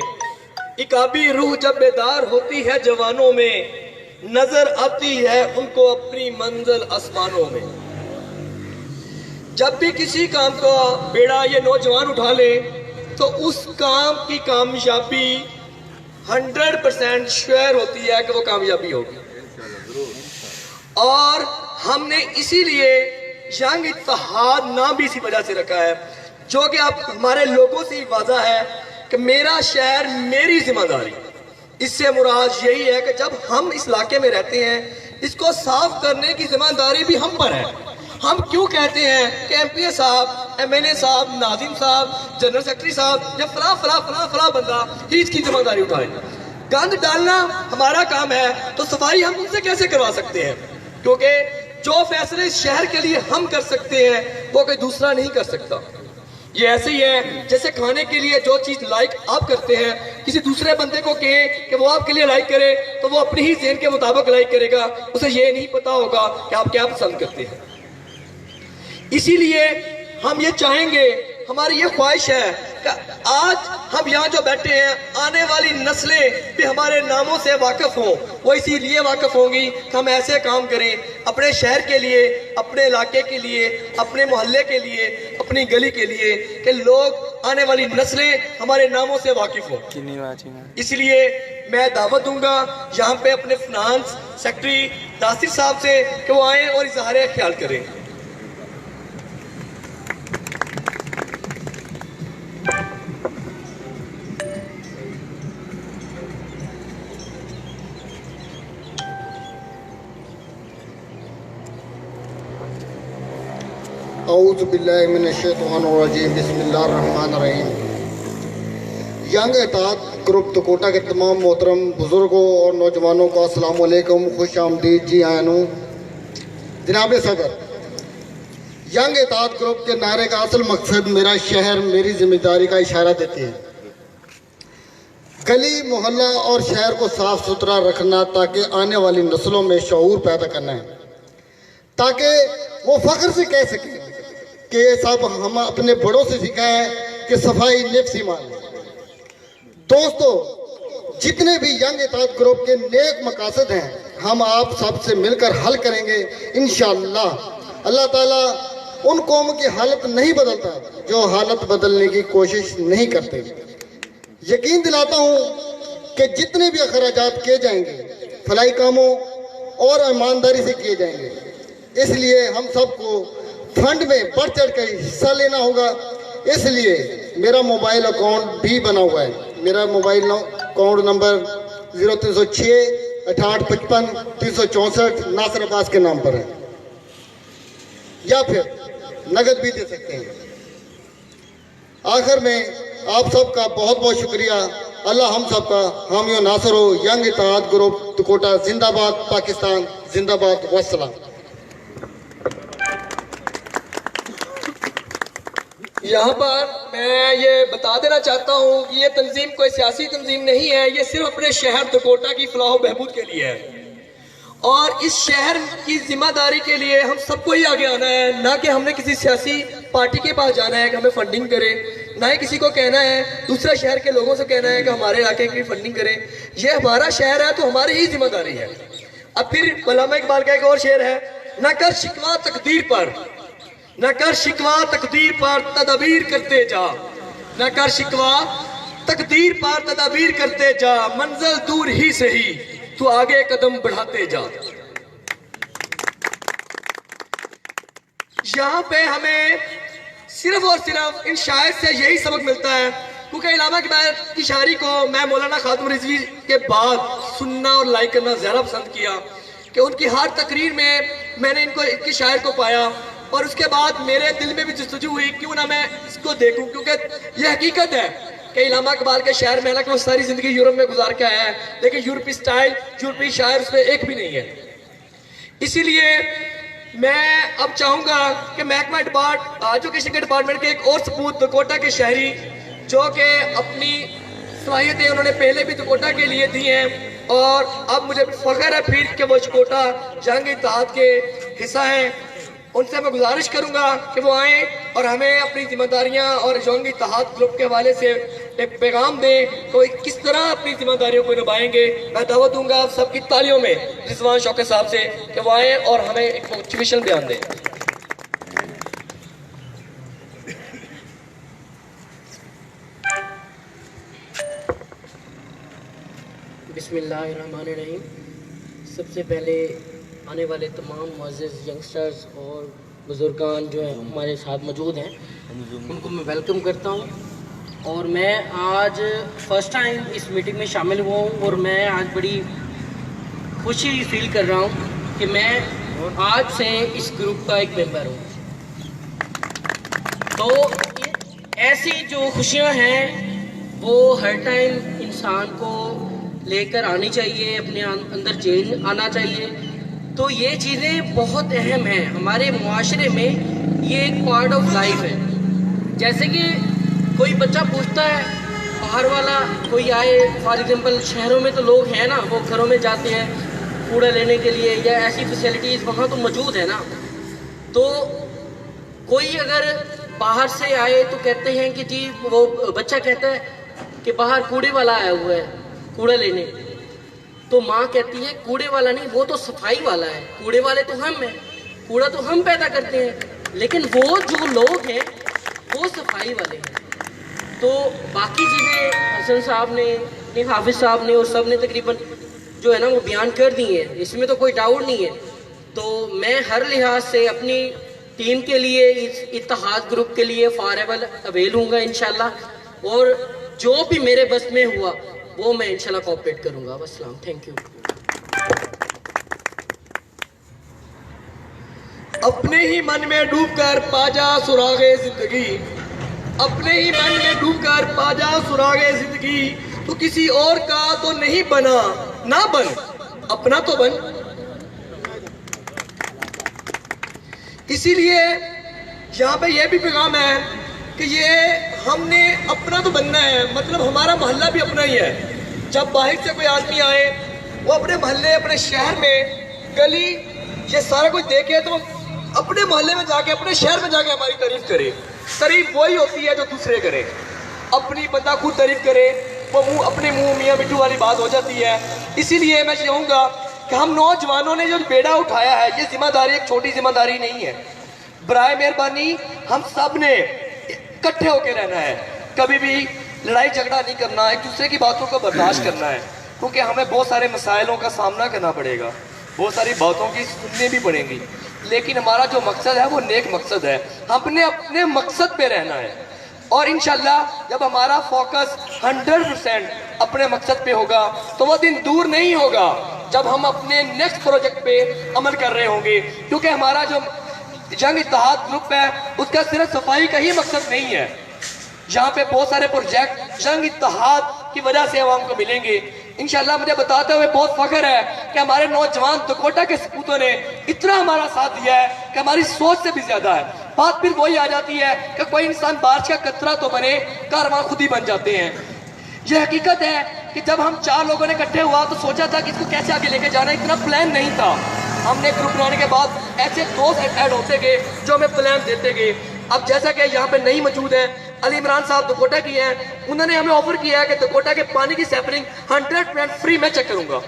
اکابی روح جب بیدار ہوتی ہے جوانوں میں، نظر آتی ہے ان کو اپنی منزل آسمانوں میں. جب بھی کسی کام کا بیڑا یہ نوجوان اٹھا لے تو اس کام کی کامیابی 100% شیئر ہوتی ہے کہ وہ کامیابی ہوگی. اور ہم نے اسی لیے ینگ اتحاد نام بھی اسی وجہ سے رکھا ہے، جو کہ اب ہمارے لوگوں سے واضح ہے کہ میرا شہر میری ذمہ داری. اس سے مراد یہی ہے کہ جب ہم اس علاقے میں رہتے ہیں اس کو صاف کرنے کی ذمہ داری بھی ہم پر ہے. ہم کیوں کہتے ہیں کہ ایم پی اے صاحب، ایم این اے صاحب، ناظم صاحب، جنرل سیکرٹری صاحب یا فلاں فلاں فلاں فلاں بندہ ہی اس کی ذمہ داری اٹھائے. گند ڈالنا ہمارا کام ہے تو صفائی ہم ان سے کیسے کروا سکتے ہیں؟ کیونکہ جو فیصلے اس شہر کے لیے ہم کر سکتے ہیں وہ کوئی دوسرا نہیں کر سکتا. یہ ایسے ہی ہے جیسے کھانے کے لیے جو چیز لائک آپ کرتے ہیں کسی دوسرے بندے کو کہیں کہ وہ آپ کے لیے لائک کرے تو وہ اپنی ہی ذہن کے مطابق لائک کرے گا, اسے یہ نہیں پتا ہوگا کہ آپ کیا پسند کرتے ہیں. اسی لیے ہم یہ چاہیں گے, ہماری یہ خواہش ہے کہ آج ہم یہاں جو بیٹھے ہیں آنے والی نسلیں بھی ہمارے ناموں سے واقف ہوں. وہ اسی لیے واقف ہوں گی کہ ہم ایسے کام کریں اپنے شہر کے لیے, اپنے علاقے کے لیے, اپنے محلے کے لیے, اپنی گلی کے لیے, کہ لوگ آنے والی نسلیں ہمارے ناموں سے واقف ہوں. اس لیے میں دعوت دوں گا یہاں پہ اپنے فنانس سیکرٹری ناصر صاحب سے کہ وہ آئیں اور اظہار خیال کریں. اعوذ باللہ من الشیطان الرجیم, بسم اللہ الرحمن الرحیم. ینگ اتحاد گروپ تکوٹا کے تمام محترم بزرگوں اور نوجوانوں کو السلام علیکم, خوش آمدید. جی آئینوں جناب صدر, ینگ اتحاد گروپ کے نعرے کا اصل مقصد میرا شہر میری ذمہ داری کا اشارہ دیتے ہیں. گلی محلہ اور شہر کو صاف ستھرا رکھنا تاکہ آنے والی نسلوں میں شعور پیدا کرنا ہے, تاکہ وہ فخر سے کہہ سکیں کہ یہ سب ہم اپنے بڑوں سے سیکھا ہے کہ صفائی نفس ایمان ہے. دوستو, جتنے بھی ینگ اتحاد گروپ کے نیک مقاصد ہیں ہم آپ سب سے مل کر حل کریں گے انشاءاللہ. اللہ تعالیٰ ان قوم کی حالت نہیں بدلتا جو حالت بدلنے کی کوشش نہیں کرتے. یقین دلاتا ہوں کہ جتنے بھی اخراجات کیے جائیں گے فلاحی کاموں اور ایمانداری سے کیے جائیں گے. اس لیے ہم سب کو فنڈ میں بڑھ چڑھ کر حصہ لینا ہوگا. اس لیے میرا موبائل اکاؤنٹ بھی بنا ہوا ہے. میرا موبائل اکاؤنٹ نمبر 0306 6855 364 ناصر عباس کے نام پر ہے, یا پھر نقد بھی دے سکتے ہیں. آخر میں آپ سب کا بہت بہت شکریہ. اللہ ہم سب کا حامی و ناصر ہو. ینگ اتحاد گروپ تکوٹا زندہ باد, پاکستان زندہ باد. والسلام. یہاں پر میں یہ بتا دینا چاہتا ہوں کہ یہ تنظیم کوئی سیاسی تنظیم نہیں ہے, یہ صرف اپنے شہر تکوٹا کی فلاح و بہبود کے لیے ہے, اور اس شہر کی ذمہ داری کے لیے ہم سب کو ہی آگے آنا ہے. نہ کہ ہم نے کسی سیاسی پارٹی کے پاس جانا ہے کہ ہمیں فنڈنگ کرے, نہ ہی کسی کو کہنا ہے, دوسرے شہر کے لوگوں سے کہنا ہے کہ ہمارے علاقے کی فنڈنگ کرے. یہ ہمارا شہر ہے تو ہماری ہی ذمہ داری ہے. اب پھر علامہ اقبال کا ایک اور شعر ہے, نہ کر شکوہ تقدیر پر, نہ کر شکوہ تقدیر پر تدابیر کرتے جا, نہ کر شکوہ تقدیر پر تدابیر کرتے جا, منزل دور ہی سے ہی تو آگے قدم بڑھاتے جا. یہاں پہ ہمیں صرف اور صرف ان شاعر سے یہی سبق ملتا ہے, کیونکہ علامہ اقبال کی شاعری کو میں مولانا خاتم رضوی کے بعد سننا اور لائک کرنا زیادہ پسند کیا, کہ ان کی ہر تقریر میں میں نے ان کی شاعر کو پایا, اور اس کے بعد میرے دل میں بھی جستجو ہوئی کیوں نہ میں اس کو دیکھوں, کیونکہ یہ حقیقت ہے کہ علامہ اقبال کے شاعر میں حالانکہ وہ ساری زندگی یورپ میں گزار کے آیا ہے, لیکن یورپی سٹائل, یورپی شاعر اس میں ایک بھی نہیں ہے. اسی لیے میں اب چاہوں گا کہ محکمہ ایجوکیشن کے ڈپارٹمنٹ کے ایک اور سپوت تکوٹا کے شہری, جو کہ اپنی صلاحیتیں انہوں نے پہلے بھی تکوٹا کے لیے دی ہیں, اور اب مجھے فخر ہے پھر کہ وہ تکوٹا ینگ اتحاد کے حصہ ہیں, ان سے میں گزارش کروں گا کہ وہ آئیں اور ہمیں اپنی ذمہ داریاں اور ینگ اتحاد گروپ کے حوالے سے ایک پیغام دیں کہ کس طرح اپنی ذمہ داریوں کو نبھائیں گے. میں دعوت دوں گا آپ سب کی تالیوں میں رضوان شوکت صاحب سے کہ وہ آئیں اور ہمیں ایک موٹیویشن بیان دیں. بسم اللہ الرحمن الرحیم. سب سے پہلے آنے والے تمام معزز ینگسٹرز اور بزرگان جو ہیں ہمارے ساتھ موجود ہیں ان کو میں ویلکم کرتا ہوں, اور میں آج فرسٹ ٹائم اس میٹنگ میں شامل ہوا ہوں, اور میں آج بڑی خوشی فیل کر رہا ہوں کہ میں آج سے اس گروپ کا ایک ممبر ہوں. تو ایسی جو خوشیاں ہیں وہ ہر ٹائم انسان کو لے کر آنی چاہیے, اپنے اندر چینج آنا چاہیے, تو یہ چیزیں بہت اہم ہیں ہمارے معاشرے میں، یہ ایک پارٹ آف لائف ہے. جیسے کہ کوئی بچہ پوچھتا ہے باہر والا کوئی آئے، فار ایگزامپل شہروں میں تو لوگ ہیں نا، وہ گھروں میں جاتے ہیں کوڑا لینے کے لیے، یا ایسی فیسلٹیز وہاں تو موجود ہے نا. تو کوئی اگر باہر سے آئے تو کہتے ہیں کہ جی، وہ بچہ کہتا ہے کہ باہر کوڑے والا آیا ہوا ہے کوڑا لینے. تو ماں کہتی ہے کوڑے والا نہیں، وہ تو صفائی والا ہے، کوڑے والے تو ہم ہیں، کوڑا تو ہم پیدا کرتے ہیں، لیکن وہ جو لوگ ہیں وہ صفائی والے ہیں. تو باقی چیزیں حسن صاحب نے، حافظ صاحب نے اور سب نے تقریباً جو ہے نا وہ بیان کر دی ہیں، اس میں تو کوئی ڈاؤٹ نہیں ہے. تو میں ہر لحاظ سے اپنی ٹیم کے لیے، اس اتحاد گروپ کے لیے فارایور اویل ہوں گا انشاءاللہ، اور جو بھی میرے بس میں ہوا وہ میں انشاءاللہ کوآپریٹ کروں گا. والسلام، تھینک یو. اپنے ہی من میں ڈوب کر پا جا سراغ زندگی، اپنے ہی من میں ڈوب کر پا جا سراغ زندگی، تو کسی اور کا تو نہیں بنا، نہ بن، اپنا تو بن. اسی لیے یہاں پہ یہ بھی پیغام ہے کہ یہ ہم نے اپنا تو بننا ہے، مطلب ہمارا محلہ بھی اپنا ہی ہے. جب باہر سے کوئی آدمی آئے، وہ اپنے محلے، اپنے شہر میں گلی یہ سارا کچھ دیکھے تو اپنے محلے میں جا کے، اپنے شہر میں جا کے ہماری تعریف کرے. تعریف وہی ہوتی ہے جو دوسرے کرے. اپنی بندہ خود تعریف کرے، وہ اپنے منہ میاں مٹھو والی بات ہو جاتی ہے. اسی لیے میں چاہوں گا کہ ہم نوجوانوں نے جو بیڑا اٹھایا ہے، یہ ذمہ داری ایک چھوٹی ذمہ داری نہیں ہے. برائے مہربانی ہم سب نے اکٹھے ہو کے رہنا ہے، کبھی بھی لڑائی جھگڑا نہیں کرنا، ایک دوسرے کی باتوں کو برداشت کرنا ہے، کیونکہ ہمیں بہت سارے مسائلوں کا سامنا کرنا پڑے گا، بہت ساری باتوں کی سننے بھی پڑیں گی، لیکن ہمارا جو مقصد ہے وہ نیک مقصد ہے. ہم نے اپنے مقصد پہ رہنا ہے، اور انشاءاللہ جب ہمارا فوکس 100% اپنے مقصد پہ ہوگا تو وہ دن دور نہیں ہوگا جب ہم اپنے نیکسٹ پروجیکٹ پہ عمل کر رہے ہوں گے. کیونکہ ہمارا جو جنگ اتحاد گروپ ہے اس کا صرف صفائی کا ہی مقصد نہیں ہے. یہاں پہ بہت سارے پروجیکٹ جنگ اتحاد کی وجہ سے عوام کو ملیں گے. انشاءاللہ مجھے بتاتے ہوئے بہت فخر ہے کہ ہمارے نوجوان دکوٹا کے سپوتوں نے اتنا ہمارا ساتھ دیا ہے کہ ہماری سوچ سے بھی زیادہ ہے. بات پھر وہی آ جاتی ہے کہ کوئی انسان بارش کا قطرہ تو بنے، کارواں خود ہی بن جاتے ہیں. یہ حقیقت ہے کہ جب ہم 4 لوگوں نے اکٹھے ہوا تو سوچا تھا کہ اس کو کیسے آگے لے کے جانا، اتنا پلان نہیں تھا. ہم نے گروپ بنانے کے بعد ایسے دوست ایڈ ہوتے گئے جو ہمیں پلان دیتے گئے. اب جیسا کہ یہاں پہ نہیں موجود ہے، علی عمران صاحب دکوٹا کی ہیں، انہوں نے ہمیں آفر کیا ہے کہ دکوٹا کے پانی کی سیمپلنگ 100% فری میں چیک کروں گا.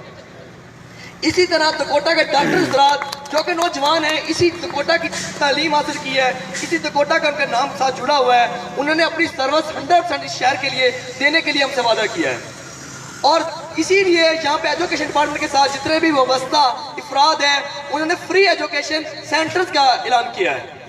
اسی طرح دکوٹا کے ڈاکٹر حضرات جو کہ نوجوان ہیں، اسی دکوٹا کی تعلیم حاصل کی ہے، اسی دکوٹا کا ان کا نام ساتھ جڑا ہوا ہے، انہوں نے اپنی سروس 100% اس شہر کے لیے دینے کے لیے ہم سے وعدہ کیا ہے. اور اسی لیے یہاں پہ ایجوکیشن ڈپارٹمنٹ کے ساتھ جتنے بھی وابستہ افراد ہیں انہوں نے فری ایجوکیشن سینٹرز کا اعلان کیا ہے.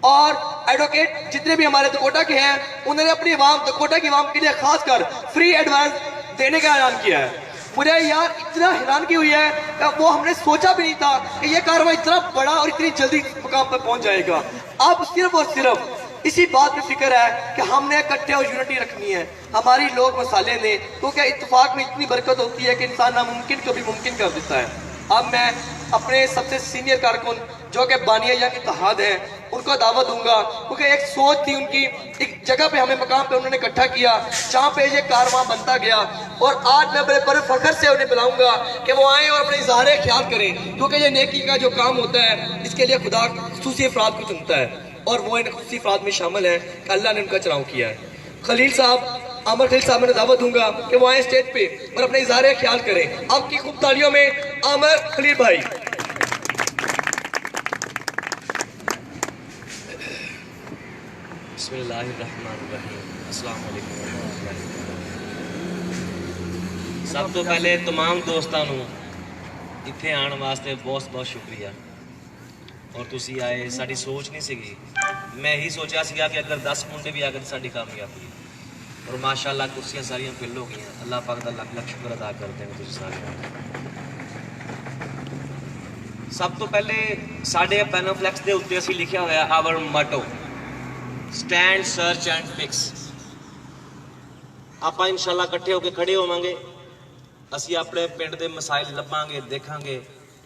اور ایڈوکیٹ جتنے بھی ہمارے دکوٹا کے ہیں انہوں نے اپنی عوام، دکوٹا کی عوام کے لیے خاص کر فری ایڈوائس دینے کا اعلان کیا ہے. مجھے یار اتنا حیرانگی ہوئی ہے کہ وہ ہم نے سوچا بھی نہیں تھا کہ یہ کارواں اتنا بڑا اور اتنی جلدی مقام پر پہنچ جائے گا. اب صرف اور صرف اسی بات پہ فکر ہے کہ ہم نے اکٹھے اور یونٹی رکھنی ہے. ہماری لوگ مسالے نے، کیونکہ اتفاق میں اتنی برکت ہوتی ہے کہ انسان ناممکن کو بھی ممکن کر دیتا ہے. اب میں اپنے سب سے سینئر کارکن جو کہ بانیہ جنگ اتحاد ہیں ان کو دعوت دوں گا، کیونکہ ایک سوچ تھی ان کی، ایک جگہ پہ ہمیں مقام پہ انہوں نے اکٹھا کیا جہاں پہ یہ کارواں بنتا گیا. اور آج میں بڑے فخر سے انہیں بلاؤں گا کہ وہ آئیں اور اپنے اظہار خیال کریں، کیونکہ یہ نیکی کا جو کام ہوتا ہے اس کے لیے خدا خصوصی افراد کو چنتا ہے، اور وہ ان خصوصی افراد میں شامل ہیں کہ اللہ نے ان کا چناؤ کیا ہے. خلیل صاحب، عامر خلیل صاحب، میں دعوت دوں گا کہ وہ آئیں اسٹیج پہ اور اپنے اظہار خیال کریں. آپ کی خوب تالیوں میں عامر خلیل بھائی. بسم اللہ الرحمن الرحیم. السلام علیکم ورحمۃ اللہ. سب تو پہلے تمام دوستاں نوں ਇੱਥੇ ਆਉਣ ਵਾਸਤੇ ਬਹੁਤ ਬਹੁਤ ਸ਼ੁਕਰੀਆ. ਔਰ ਤੁਸੀਂ ਆਏ, ਸਾਡੀ ਸੋਚ ਨਹੀਂ ਸੀਗੀ, ਮੈਂ ਇਹੀ ਸੋਚਿਆ ਸੀਗਾ ਕਿ ਅਗਰ 10 ਮੁੰਡੇ ਵੀ ਆ ਗਏ ਤਾਂ ਸਾਡੀ ਕਾਮਯਾਬੀ. ਔਰ ਮਾਸ਼ਾਅੱਲਾ ਕੁਰਸੀਆਂ ਸਾਰੀਆਂ ਫਿਲ ਹੋ ਗਈਆਂ. ਅੱਲਾਹ ਪਾਕ ਦਾ ਲੱਖ ਲੱਖ ਸ਼ੁਕਰ ਅਦਾ ਕਰਦੇ ਹਾਂ ਤੁਸੀਂ ਸਾਰੇ. ਸਭ ਤੋਂ ਪਹਿਲੇ ਸਾਡੇ ਪੈਨੋਫਲੈਕਸ ਦੇ ਉੱਤੇ ਅਸੀਂ ਲਿਖਿਆ ਹੋਇਆ our motto, stand search and fix. ਆਪਾਂ ਇਨਸ਼ਾਅੱਲਾ ਇਕੱਠੇ ਹੋ ਕੇ ਖੜੇ ਹੋਵਾਂਗੇ, ਅਸੀਂ ਆਪਣੇ ਪਿੰਡ ਦੇ ਮਸਾਇਲ ਲੱਭਾਂਗੇ, ਦੇਖਾਂਗੇ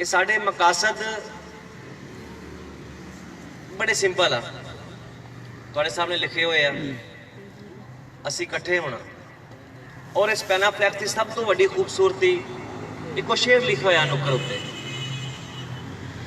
ਇਹ ਸਾਡੇ ਮਕਾਸਦ ਬੜੇ ਸਿੰਪਲ ਆ, ਤੁਹਾਡੇ ਸਾਹਮਣੇ ਲਿਖੇ ਹੋਏ ਆ। ਅਸੀਂ ਇਕੱਠੇ ਹੋਣਾ, ਔਰ ਇਸ ਪੈਨਾਫਲੈਕਸ ਦੀ ਸਭ ਤੋਂ ਵੱਡੀ ਖੂਬਸੂਰਤੀ ਇੱਕੋ ਸ਼ੇਰ ਲਿਖਿਆ ਹੋਇਆ ਨੁੱਕਰ ਉੱਤੇ,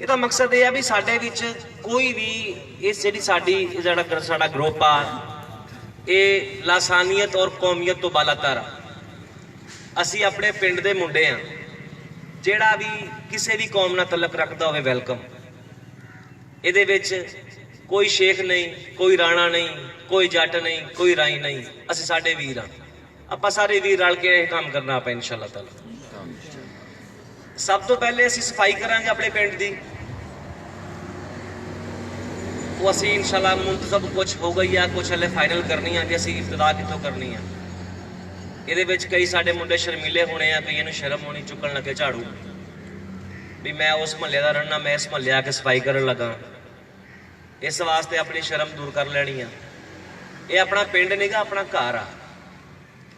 ਇਹਦਾ ਮਕਸਦ ਇਹ ਆ ਵੀ ਸਾਡੇ ਵਿੱਚ ਕੋਈ ਵੀ ਇਸ ਜਿਹੜੀ ਸਾਡਾ ਗਰੁੱਪ ਆ ਇਹ ਲਾਸਾਨੀਅਤ ਔਰ ਕੌਮੀਅਤ ਤੋਂ ਬਾਲਾਤਰ ਆ। ਅਸੀਂ ਆਪਣੇ ਪਿੰਡ ਦੇ ਮੁੰਡੇ ਆ, ਜਿਹੜਾ ਵੀ ਕਿਸੇ ਵੀ ਕੌਮ ਨਾਲ ਤਲਕ ਰੱਖਦਾ ਹੋਵੇ ਵੈਲਕਮ। ਇਹਦੇ ਵਿੱਚ ਕੋਈ ਸ਼ੇਖ ਨਹੀਂ, ਕੋਈ ਰਾਣਾ ਨਹੀਂ, ਕੋਈ ਜੱਟ ਨਹੀਂ, ਕੋਈ ਰਾਈ ਨਹੀਂ, ਅਸੀਂ ਸਾਡੇ ਵੀਰ ਆ। ਆਪਾਂ ਸਾਰੇ ਵੀਰ ਰਲ ਕੇ ਇਹ ਕੰਮ ਕਰਨਾ ਆਪਾਂ ਇਨਸ਼ਾ ਅੱਲਾਹ ਤਾਲਾ। ਸਭ ਤੋਂ ਪਹਿਲੇ ਅਸੀਂ ਸਫਾਈ ਕਰਾਂਗੇ ਆਪਣੇ ਪਿੰਡ ਦੀ, ਉਹ ਅਸੀਂ ਇਨਸ਼ਾਅੱਲਾ ਮੁੰਤਜ਼ਮ ਕੁਝ ਹੋ ਗਈ ਆ, ਕੁਝ ਹਲੇ ਫਾਈਨਲ ਕਰਨੀ ਆ ਕਿ ਅਸੀਂ ਇਬਤਦਾ ਕਿੱਥੋਂ ਕਰਨੀ ਆ। ਇਹਦੇ ਵਿੱਚ ਕਈ ਸਾਡੇ ਮੁੰਡੇ ਸ਼ਰਮੀਲੇ ਹੋਣੇ ਆ, ਕਈਆਂ ਨੂੰ ਸ਼ਰਮ ਹੋਣੀ ਚੁੱਕਣ ਲੱਗੇ ਝਾੜੂ ਵੀ ਮੈਂ ਉਸ ਮਹੱਲੇ ਦਾ ਰਹਿਣਾ, ਮੈਂ ਇਸ ਮਹੱਲੇ ਆ ਕੇ ਸਫਾਈ ਕਰਨ ਲੱਗਾ। ਇਸ ਵਾਸਤੇ ਆਪਣੀ ਸ਼ਰਮ ਦੂਰ ਕਰ ਲੈਣੀ ਆ। ਇਹ ਆਪਣਾ ਪਿੰਡ ਨਹੀਂਗਾ, ਆਪਣਾ ਘਰ ਆ।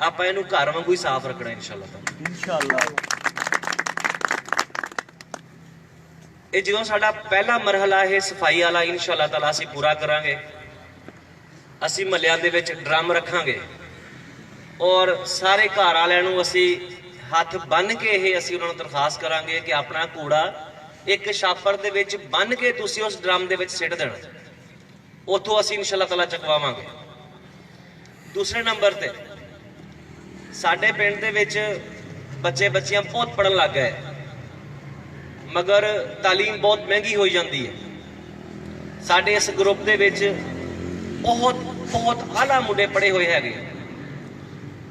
ਆਪਾਂ ਇਹਨੂੰ ਘਰ ਵਾਂਗੂ ਹੀ ਸਾਫ਼ ਰੱਖਣਾ ਇਨਸ਼ਾਅੱਲਾ। ਇਹ ਜਦੋਂ ਸਾਡਾ ਪਹਿਲਾ ਮਰਹਲਾ ਇਹ ਸਫਾਈ ਵਾਲਾ ਇਨਸ਼ਾ ਅੱਲਾਹ ਤਾਲਾ ਅਸੀਂ ਪੂਰਾ ਕਰਾਂਗੇ। ਅਸੀਂ ਮਹੱਲਿਆਂ ਦੇ ਵਿੱਚ ਡਰਮ ਰੱਖਾਂਗੇ ਔਰ ਸਾਰੇ ਘਰ ਵਾਲਿਆਂ ਨੂੰ ਅਸੀਂ ਹੱਥ ਬੰਨ੍ਹ ਕੇ ਅਸੀਂ ਉਹਨਾਂ ਨੂੰ ਦਰਖਾਸਤ ਕਰਾਂਗੇ ਕਿ ਆਪਣਾ ਕੂੜਾ ਇੱਕ ਛਾਪਰ ਦੇ ਵਿੱਚ ਬੰਨ੍ਹ ਕੇ ਤੁਸੀਂ ਉਸ ਡਰਮ ਦੇ ਵਿੱਚ ਸਿੱਟ ਦੇਣਾ। ਉੱਥੋਂ ਅਸੀਂ ਇਨਸ਼ਾ ਅੱਲਾਹ ਤਾਲਾ ਚੁਕਵਾਵਾਂਗੇ। ਦੂਸਰੇ ਨੰਬਰ ਤੇ ਸਾਡੇ ਪਿੰਡ ਦੇ ਵਿੱਚ ਬੱਚੀਆਂ ਬਹੁਤ ਪੜ੍ਹਨ ਲੱਗ ਗਏ, ਮਗਰ ਤਾਲੀਮ ਬਹੁਤ ਮਹਿੰਗੀ ਹੋਈ ਜਾਂਦੀ ਹੈ। ਸਾਡੇ ਇਸ ਗਰੁੱਪ ਦੇ ਵਿੱਚ ਬਹੁਤ ਆਲਾ ਮੁੰਡੇ ਪੜ੍ਹੇ ਹੋਏ ਹੈਗੇ।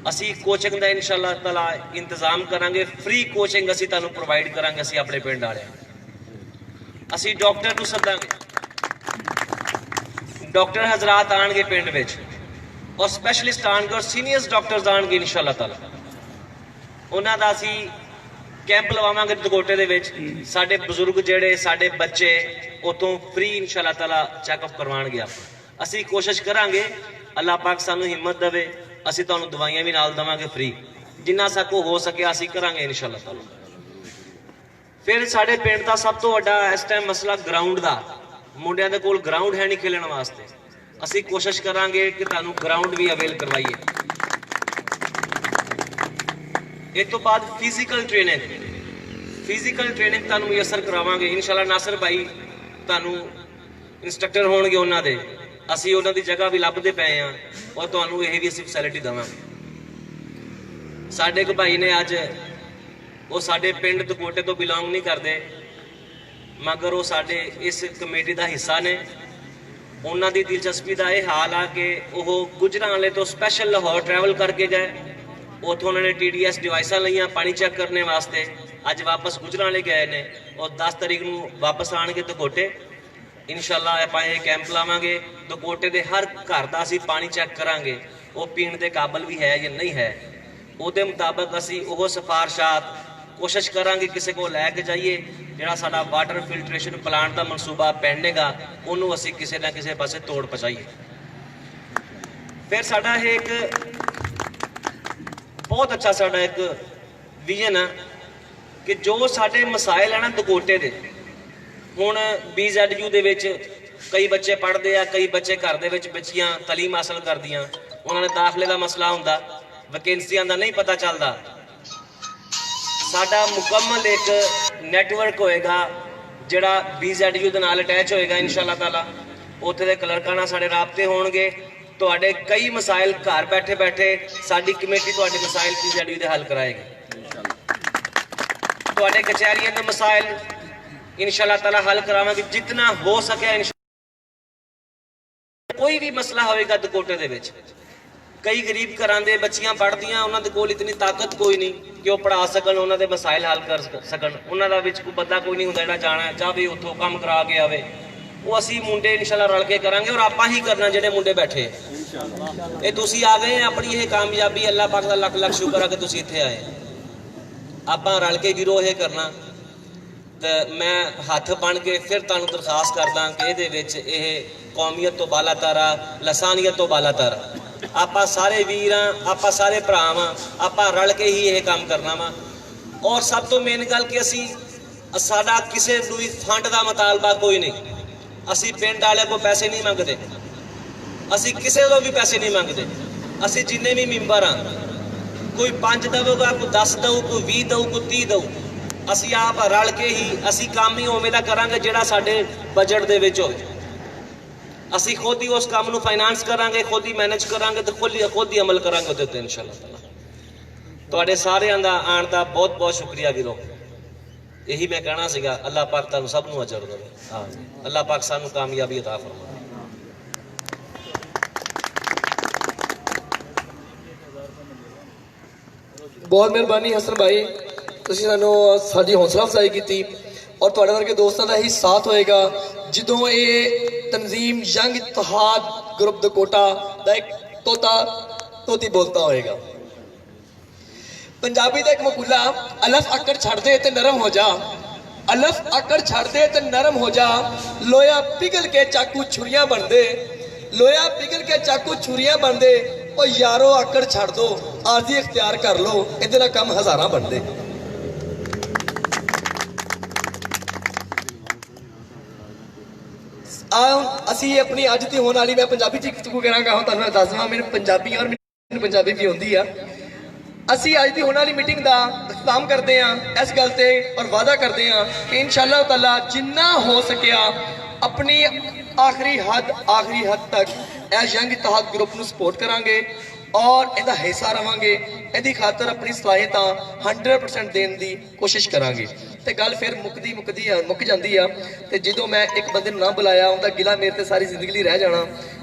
ਅਸੀਂ ਕੋਚਿੰਗ ਦਾ ਇਨਸ਼ਾ ਅੱਲਾਹ ਤਾਲਾ ਇੰਤਜ਼ਾਮ ਕਰਾਂਗੇ, ਫ੍ਰੀ ਕੋਚਿੰਗ ਅਸੀਂ ਤੁਹਾਨੂੰ ਪ੍ਰੋਵਾਈਡ ਕਰਾਂਗੇ। ਅਸੀਂ ਆਪਣੇ ਪਿੰਡ ਵਾਲਿਆਂ, ਅਸੀਂ ਡਾਕਟਰ ਨੂੰ ਸੱਦਾਂਗੇ, ਡਾਕਟਰ ਹਜ਼ਰਾਤ ਆਣਗੇ ਪਿੰਡ ਵਿੱਚ ਔਰ ਸਪੈਸ਼ਲਿਸਟ ਆਣਗੇ ਔਰ ਸੀਨੀਅਰਸ ਡਾਕਟਰਸ ਆਣਗੇ ਇਨਸ਼ਾ ਅੱਲਾਹ ਤਾਲਾ। ਉਹਨਾਂ ਦਾ ਅਸੀਂ ਕੈਂਪ ਲਵਾਵਾਂਗੇ ਦਗੋਟੇ ਦੇ ਵਿੱਚ। ਸਾਡੇ ਬਜ਼ੁਰਗ ਜਿਹੜੇ ਸਾਡੇ ਬੱਚੇ ਉਤੋਂ ਫ੍ਰੀ ਇਨਸ਼ਾ ਅੱਲਾਹ ਤਾਲਾ ਚੈੱਕਅਪ ਕਰਵਾਉਣਗੇ। ਅਸੀਂ ਕੋਸ਼ਿਸ਼ ਕਰਾਂਗੇ, ਅੱਲਾਹ ਪਾਕ ਸਾਨੂੰ ਹਿੰਮਤ ਦੇਵੇ, ਅਸੀਂ ਤੁਹਾਨੂੰ ਦਵਾਈਆਂ ਵੀ ਨਾਲ ਦੇਵਾਂਗੇ ਫ੍ਰੀ, ਜਿੰਨਾ ਸਾਕੋ ਹੋ ਸਕਿਆ ਅਸੀਂ ਕਰਾਂਗੇ ਇਨਸ਼ਾ ਅੱਲਾਹ ਤਾਲਾ। ਫਿਰ ਸਾਡੇ ਪਿੰਡ ਦਾ ਸਭ ਤੋਂ ਵੱਡਾ ਇਸ ਟਾਈਮ ਮਸਲਾ ਗਰਾਊਂਡ ਦਾ। ਮੁੰਡਿਆਂ ਦੇ ਕੋਲ ਗਰਾਊਂਡ ਹੈ ਨਹੀਂ ਖੇਲਣ ਵਾਸਤੇ। ਅਸੀਂ ਕੋਸ਼ਿਸ਼ ਕਰਾਂਗੇ ਕਿ ਤੁਹਾਨੂੰ ਗਰਾਊਂਡ ਵੀ ਅਵੇਲ ਕਰਵਾਈਏ। ਇਸ ਤੋਂ ਬਾਅਦ ਫਿਜ਼ੀਕਲ ਟ੍ਰੇਨਿੰਗ ਤੁਹਾਨੂੰ ਮੁਯੱਸਰ ਕਰਾਵਾਂਗੇ ਇਨਸ਼ਾਅੱਲਾ। ਨਾਸਰ ਭਾਈ ਤੁਹਾਨੂੰ ਇੰਸਟ੍ਰਕਟਰ ਹੋਣਗੇ ਉਹਨਾਂ ਦੇ, ਅਸੀਂ ਉਹਨਾਂ ਦੀ ਜਗ੍ਹਾ ਵੀ ਲੱਭਦੇ ਪਏ ਆ ਔਰ ਤੁਹਾਨੂੰ ਇਹ ਵੀ ਅਸੀਂ ਫੈਸਿਲਿਟੀ ਦੇਵਾਂਗੇ। ਸਾਡੇ ਇੱਕ ਭਾਈ ਨੇ ਅੱਜ, ਉਹ ਸਾਡੇ ਪਿੰਡ ਦਕੋਟੇ ਤੋਂ ਬਿਲੋਂਗ ਨਹੀਂ ਕਰਦੇ, ਮਗਰ ਉਹ ਸਾਡੇ ਇਸ ਕਮੇਟੀ ਦਾ ਹਿੱਸਾ ਨੇ। ਉਹਨਾਂ ਦੀ ਦਿਲਚਸਪੀ ਦਾ ਇਹ ਹਾਲ ਆ ਕਿ ਉਹ ਗੁਜਰਾਂਵਾਲੇ ਤੋਂ ਸਪੈਸ਼ਲ ਲਾਹੌਰ ਟਰੈਵਲ ਕਰਕੇ ਗਏ। ਉੱਥੋਂ ਉਹਨਾਂ ਨੇ TDS ਡਿਵਾਈਸਾਂ ਲਈਆਂ ਪਾਣੀ ਚੈੱਕ ਕਰਨੇ ਵਾਸਤੇ। ਅੱਜ ਵਾਪਸ ਗੁਜਰਾਂਵਾਲੇ ਗਏ ਨੇ ਔਰ 10 ਤਾਰੀਖ ਨੂੰ ਵਾਪਸ ਆਣਗੇ ਦਕੋਟੇ ਇਨਸ਼ਾਅੱਲਾ। ਆਪਾਂ ਇਹ ਕੈਂਪ ਲਾਵਾਂਗੇ ਦਕੋਟੇ ਦੇ ਹਰ ਘਰ ਦਾ ਅਸੀਂ ਪਾਣੀ ਚੈੱਕ ਕਰਾਂਗੇ, ਉਹ ਪੀਣ ਦੇ ਕਾਬਲ ਵੀ ਹੈ ਜਾਂ ਨਹੀਂ ਹੈ। ਉਹਦੇ ਮੁਤਾਬਕ ਅਸੀਂ ਉਹ ਸਿਫਾਰਸ਼ਾਤ ਕੋਸ਼ਿਸ਼ ਕਰਾਂਗੇ ਕਿਸੇ ਕੋਲ ਲੈ ਕੇ ਜਾਈਏ। ਜਿਹੜਾ ਸਾਡਾ ਵਾਟਰ ਫਿਲਟਰੇਸ਼ਨ ਪਲਾਂਟ ਦਾ ਮਨਸੂਬਾ ਪੈਂਡਿੰਗ ਆ, ਉਹਨੂੰ ਅਸੀਂ ਕਿਸੇ ਨਾ ਕਿਸੇ ਪਾਸੇ ਤੋੜ ਪਹੁੰਚਾਈਏ। ਫਿਰ ਸਾਡਾ ਇਹ ਇੱਕ ਬਹੁਤ ਅੱਛਾ ਸਾਡਾ ਇੱਕ ਵਿਜ਼ਨ ਆ ਕਿ ਜੋ ਸਾਡੇ ਮਸਾਇਲ ਆ ਨਾ ਦਕੋਟੇ ਦੇ, ਹੁਣ BZU ਦੇ ਵਿੱਚ ਕਈ ਬੱਚੇ ਪੜ੍ਹਦੇ ਆ, ਕਈ ਬੱਚੇ ਘਰ ਦੇ ਵਿੱਚ ਬੱਚੀਆਂ ਤਾਲੀਮ ਹਾਸਲ ਕਰਦੀਆਂ, ਉਹਨਾਂ ਨੇ ਦਾਖਲੇ ਦਾ ਮਸਲਾ ਹੁੰਦਾ, ਵੈਕੈਂਸੀਆਂ ਦਾ ਨਹੀਂ ਪਤਾ ਚੱਲਦਾ। ਸਾਡਾ ਮੁਕੰਮਲ ਇੱਕ ਨੈਟਵਰਕ ਹੋਏਗਾ ਜਿਹੜਾ BZU ਦੇ ਨਾਲ ਅਟੈਚ ਹੋਏਗਾ ਇਨਸ਼ਾਅੱਲਾਹ ਤਾਲਾ। ਉੱਥੇ ਦੇ ਕਲਰਕਾਂ ਨਾਲ ਸਾਡੇ ਰਾਬਤੇ ਹੋਣਗੇ। ਤੁਹਾਡੇ ਕਈ ਮਸਾਇਲ ਘਰ ਬੈਠੇ ਬੈਠੇ ਸਾਡੀ ਕਮੇਟੀ ਤੁਹਾਡੇ ਮਸਾਇਲ BZU ਦੇ ਹੱਲ ਕਰਾਏਗੀ। ਤੁਹਾਡੇ ਕਚਹਿਰੀਆਂ ਦੇ ਮਸਾਇਲ ਇਨਸ਼ਾਅੱਲਾਹ ਤਾਲਾ ਹੱਲ ਕਰਾਵਾਂਗੇ ਜਿਤਨਾ ਹੋ ਸਕਿਆ। ਕੋਈ ਵੀ ਮਸਲਾ ਹੋਵੇਗਾ ਦਕੋਟੇ ਦੇ ਵਿੱਚ, ਕਈ ਗਰੀਬ ਘਰਾਂ ਦੇ ਬੱਚੀਆਂ ਪੜ੍ਹਦੀਆਂ, ਉਹਨਾਂ ਦੇ ਕੋਲ ਇਤਨੀ ਤਾਕਤ ਕੋਈ ਨਹੀਂ ਕਿ ਉਹ ਪੜ੍ਹਾ ਸਕਣ, ਉਹਨਾਂ ਦੇ ਮਸਾਇਲ ਹੱਲ ਕਰ ਸਕਣ। ਉਹਨਾਂ ਦਾ ਵਿੱਚ ਕੋਈ ਬੰਦਾ ਕੋਈ ਨਹੀਂ ਹੁੰਦਾ ਜਿਹੜਾ ਜਾਣਾ ਜਾਵੇ ਉੱਥੋਂ ਕੰਮ ਕਰਾ ਕੇ ਆਵੇ। ਉਹ ਅਸੀਂ ਮੁੰਡੇ ਇਨਸ਼ਾਅੱਲਾ ਰਲ ਕੇ ਕਰਾਂਗੇ ਔਰ ਆਪਾਂ ਹੀ ਕਰਨਾ ਜਿਹੜੇ ਮੁੰਡੇ ਬੈਠੇ। ਇਹ ਤੁਸੀਂ ਆ ਗਏ ਆਪਣੀ ਇਹ ਕਾਮਯਾਬੀ ਅੱਲਾਹ ਪਾਕ ਦਾ ਲੱਖ ਲੱਖ ਸ਼ੁਕਰ ਆ ਕਿ ਤੁਸੀਂ ਇੱਥੇ ਆਏ। ਆਪਾਂ ਰਲ ਕੇ ਵੀਰੋ ਇਹ ਕਰਨਾ ਤੇ ਮੈਂ ਹੱਥ ਬਣ ਕੇ ਫਿਰ ਤੁਹਾਨੂੰ ਦਰਖਾਸਤ ਕਰਦਾ ਕਿ ਇਹਦੇ ਵਿੱਚ ਇਹ ਕੌਮੀਅਤ ਤੋਂ ਬਾਲਾਤਰ ਆ, ਲਸਾਨੀਅਤ ਤੋਂ ਬਾਲਾਤਰ ਆ। ਆਪਾਂ ਸਾਰੇ ਵੀਰ ਆ, ਆਪਾਂ ਸਾਰੇ ਭਰਾ ਵਾਂ, ਆਪਾਂ ਰਲ ਕੇ ਹੀ ਇਹ ਕੰਮ ਕਰਨਾ ਵਾ। ਔਰ ਸਭ ਤੋਂ ਮੇਨ ਗੱਲ ਕਿ ਅਸੀਂ ਸਾਡਾ ਕਿਸੇ ਨੂੰ ਵੀ ਫੰਡ ਦਾ ਮੁਤਾਲਬਾ ਕੋਈ ਨਹੀਂ। ਅਸੀਂ ਪਿੰਡ ਵਾਲਿਆਂ ਕੋਲ ਪੈਸੇ ਨਹੀਂ ਮੰਗਦੇ, ਅਸੀਂ ਕਿਸੇ ਤੋਂ ਵੀ ਪੈਸੇ ਨਹੀਂ ਮੰਗਦੇ। ਅਸੀਂ ਜਿੰਨੇ ਵੀ ਮੈਂਬਰ ਆ, ਕੋਈ 5 ਦੇਵੇਗਾ, ਕੋਈ 10 ਦਊ, ਕੋਈ 20 ਦਊ, ਕੋਈ 30 ਦਊ। ਅਸੀਂ ਆਪ ਰਲ ਕੇ ਹੀ ਅਸੀਂ ਕੰਮ ਹੀ ਉਵੇਂ ਦਾ ਕਰਾਂਗੇ ਜਿਹੜਾ ਸਾਡੇ ਬਜਟ ਦੇ ਵਿੱਚ ਹੋਵੇ। ਅਸੀਂ ਖੁਦ ਹੀ ਉਸ ਕੰਮ ਨੂੰ ਫਾਈਨਾਂਸ ਕਰਾਂਗੇ, ਖੁਦ ਹੀ ਮੈਨੇਜ ਕਰਾਂਗੇ ਤੇ ਖੁਦ ਹੀ ਅਮਲ ਕਰਾਂਗੇ ਉਹਦੇ ਉੱਤੇ ਇਨਸ਼ਾਅੱਲਾ ਤਾਲਾ। ਤੁਹਾਡੇ ਸਾਰਿਆਂ ਦਾ ਆਉਣ ਦਾ ਬਹੁਤ ਬਹੁਤ ਸ਼ੁਕਰੀਆ ਵੀਰੋ। ਇਹੀ ਮੈਂ ਕਹਿਣਾ ਸੀਗਾ। ਅੱਲਾਹ ਪਾਕ ਤੁਹਾਨੂੰ ਸਭ ਨੂੰ ਅਜਰ ਦੇਵੇ। ਆਮੀਨ। ਅੱਲਾਹ ਪਾਕ ਸਾਨੂੰ ਕਾਮਯਾਬੀ ਅਤਾ ਫਰਮਾਏ। ਬਹੁਤ ਮਿਹਰਬਾਨੀ ਹਸਨ ਭਾਈ, ਤੁਸੀਂ ਸਾਨੂੰ ਸਾਡੀ ਹੌਸਲਾ ਅਫਜ਼ਾਈ ਕੀਤੀ ਔਰ ਤੁਹਾਡੇ ਵਰਗੇ ਦੋਸਤਾਂ ਦਾ ਹੀ ਸਾਥ ਹੋਏਗਾ ਜਦੋਂ ਇਹ ਤਨਜ਼ੀਮ ਯੰਗ ਇਤਿਹਾਦ ਗਰੁੱਪ ਦਕੋਟਾ ਦਾ ਇੱਕ ਤੋਤੀ ਬੋਲਤਾ ਹੋਏਗਾ। ਪੰਜਾਬੀ ਦਾ ਇੱਕ ਮਕੂਲਾ, ਅਲਫ ਆਕੜ ਛੱਡ ਦੇ ਤੇ ਨਰਮ ਹੋ ਜਾ, ਅਲਫ ਆਕੜ ਛੱਡ ਦੇ ਤੇ ਨਰਮ ਹੋ ਜਾ, ਲੋਹਾ ਪਿਘਲ ਕੇ ਚਾਕੂ ਛੁਰੀਆਂ ਬਣਦੇ, ਲੋਹਾ ਪਿਘਲ ਕੇ ਚਾਕੂ ਛੁਰੀਆਂ ਬਣਦੇ। ਉਹ ਯਾਰੋ ਆਕੜ ਛੱਡ ਦੋ, ਆਰਜ਼ੀ ਇਖਤਿਆਰ ਕਰ ਲੋ, ਇਹਦੇ ਨਾਲ ਕੰਮ ਹਜ਼ਾਰਾਂ ਬਣਦੇ। ਅਸੀਂ ਆਪਣੀ ਅੱਜ ਦੀ ਹੋਣ ਵਾਲੀ, ਮੈਂ ਪੰਜਾਬੀ ਚ ਗੁਫ਼ਤਗੂ ਕਰਾਂਗਾ, ਹੁਣ ਤੁਹਾਨੂੰ ਦੱਸ ਦਵਾਂ ਮੈਨੂੰ ਪੰਜਾਬੀ ਔਰ ਮੈਨੂੰ ਪੰਜਾਬੀ ਵੀ ਆਉਂਦੀ ਆ। ਅਸੀਂ ਅੱਜ ਦੀ ਹੋਣ ਵਾਲੀ ਮੀਟਿੰਗ ਦਾ ਇਖਤਤਾਮ ਕਰਦੇ ਹਾਂ ਇਸ ਗੱਲ ਤੇ ਔਰ ਵਾਅਦਾ ਕਰਦੇ ਹਾਂ ਕਿ ਇਨਸ਼ਾਅੱਲਾਹ ਤਾਲਾ ਜਿੰਨਾ ਹੋ ਸਕਿਆ ਆਪਣੀ ਆਖਰੀ ਹੱਦ ਤੱਕ ਇਸ ਯੰਗ ਇਤਿਹਾਦ ਗਰੁੱਪ ਨੂੰ ਸਪੋਰਟ ਕਰਾਂਗੇ ਔਰ ਇਹਦਾ ਹਿੱਸਾ ਰਵਾਂਗੇ। ਇਹਦੀ ਖਾਤਰ ਆਪਣੀ ਸਲਾਹੀਅਤਾਂ 100% ਦੇਣ ਦੀ ਕੋਸ਼ਿਸ਼ ਕਰਾਂਗੇ। ਤੇ ਗੱਲ ਫਿਰ ਮੁੱਕ ਜਾਂਦੀ ਆ। ਤੇ ਜਦੋਂ ਮੈਂ ਇੱਕ ਬੰਦੇ ਨੂੰ ਨਾ ਬੁਲਾਇਆ, ਉਹਦਾ ਗਿਲਾ ਮੇਰੇ ਤੇ ਸਾਰੀ ਜ਼ਿੰਦਗੀ ਲਈ ਰਹਿ ਜਾਣਾ।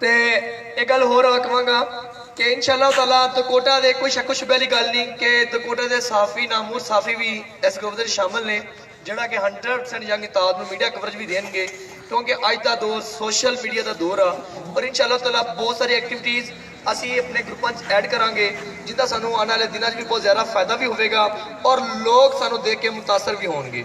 ਤੇ ਇਹ ਗੱਲ ਹੋਰ ਆਖਵਾਂਗਾ ਕਿ ਇਨਸ਼ਾਅੱਲਾਹ ਤਾਲਾ ਦਕੋਟਾ ਦੇ ਕੋਈ ਸ਼ੱਕ ਸ਼ੁਬੇ ਵਾਲੀ ਗੱਲ ਨਹੀਂ ਕਿ ਦਕੋਟਾ ਦੇ ਸਾਫੀ ਨਾਮੂਰ ਸਾਫੀ ਵੀ ਇਸ ਗਰੁੱਪ ਦੇ ਸ਼ਾਮਲ ਨੇ ਜਿਹੜਾ ਕਿ 100% ਯੰਗ ਇਤਿਹਾਦ ਨੂੰ ਮੀਡੀਆ ਕਵਰੇਜ ਵੀ ਦੇਣਗੇ ਕਿਉਂਕਿ ਅੱਜ ਦਾ ਦੌਰ ਸੋਸ਼ਲ ਮੀਡੀਆ ਦਾ ਦੌਰ ਆ ਔਰ ਇਨਸ਼ਾਅੱਲਾਹ ਤਾਲਾ ਬਹੁਤ ਸਾਰੀ ਐਕਟੀਵਿਟੀਜ਼ ਅਸੀਂ ਆਪਣੇ ਗਰੁੱਪਾਂ 'ਚ ਐਡ ਕਰਾਂਗੇ ਜਿੱਦਾਂ ਸਾਨੂੰ ਆਉਣ ਵਾਲੇ ਦਿਨਾਂ 'ਚ ਵੀ ਬਹੁਤ ਜ਼ਿਆਦਾ ਫਾਇਦਾ ਵੀ ਹੋਵੇਗਾ ਔਰ ਲੋਕ ਸਾਨੂੰ ਦੇਖ ਕੇ ਮੁਤਾਸਰ ਵੀ ਹੋਣਗੇ।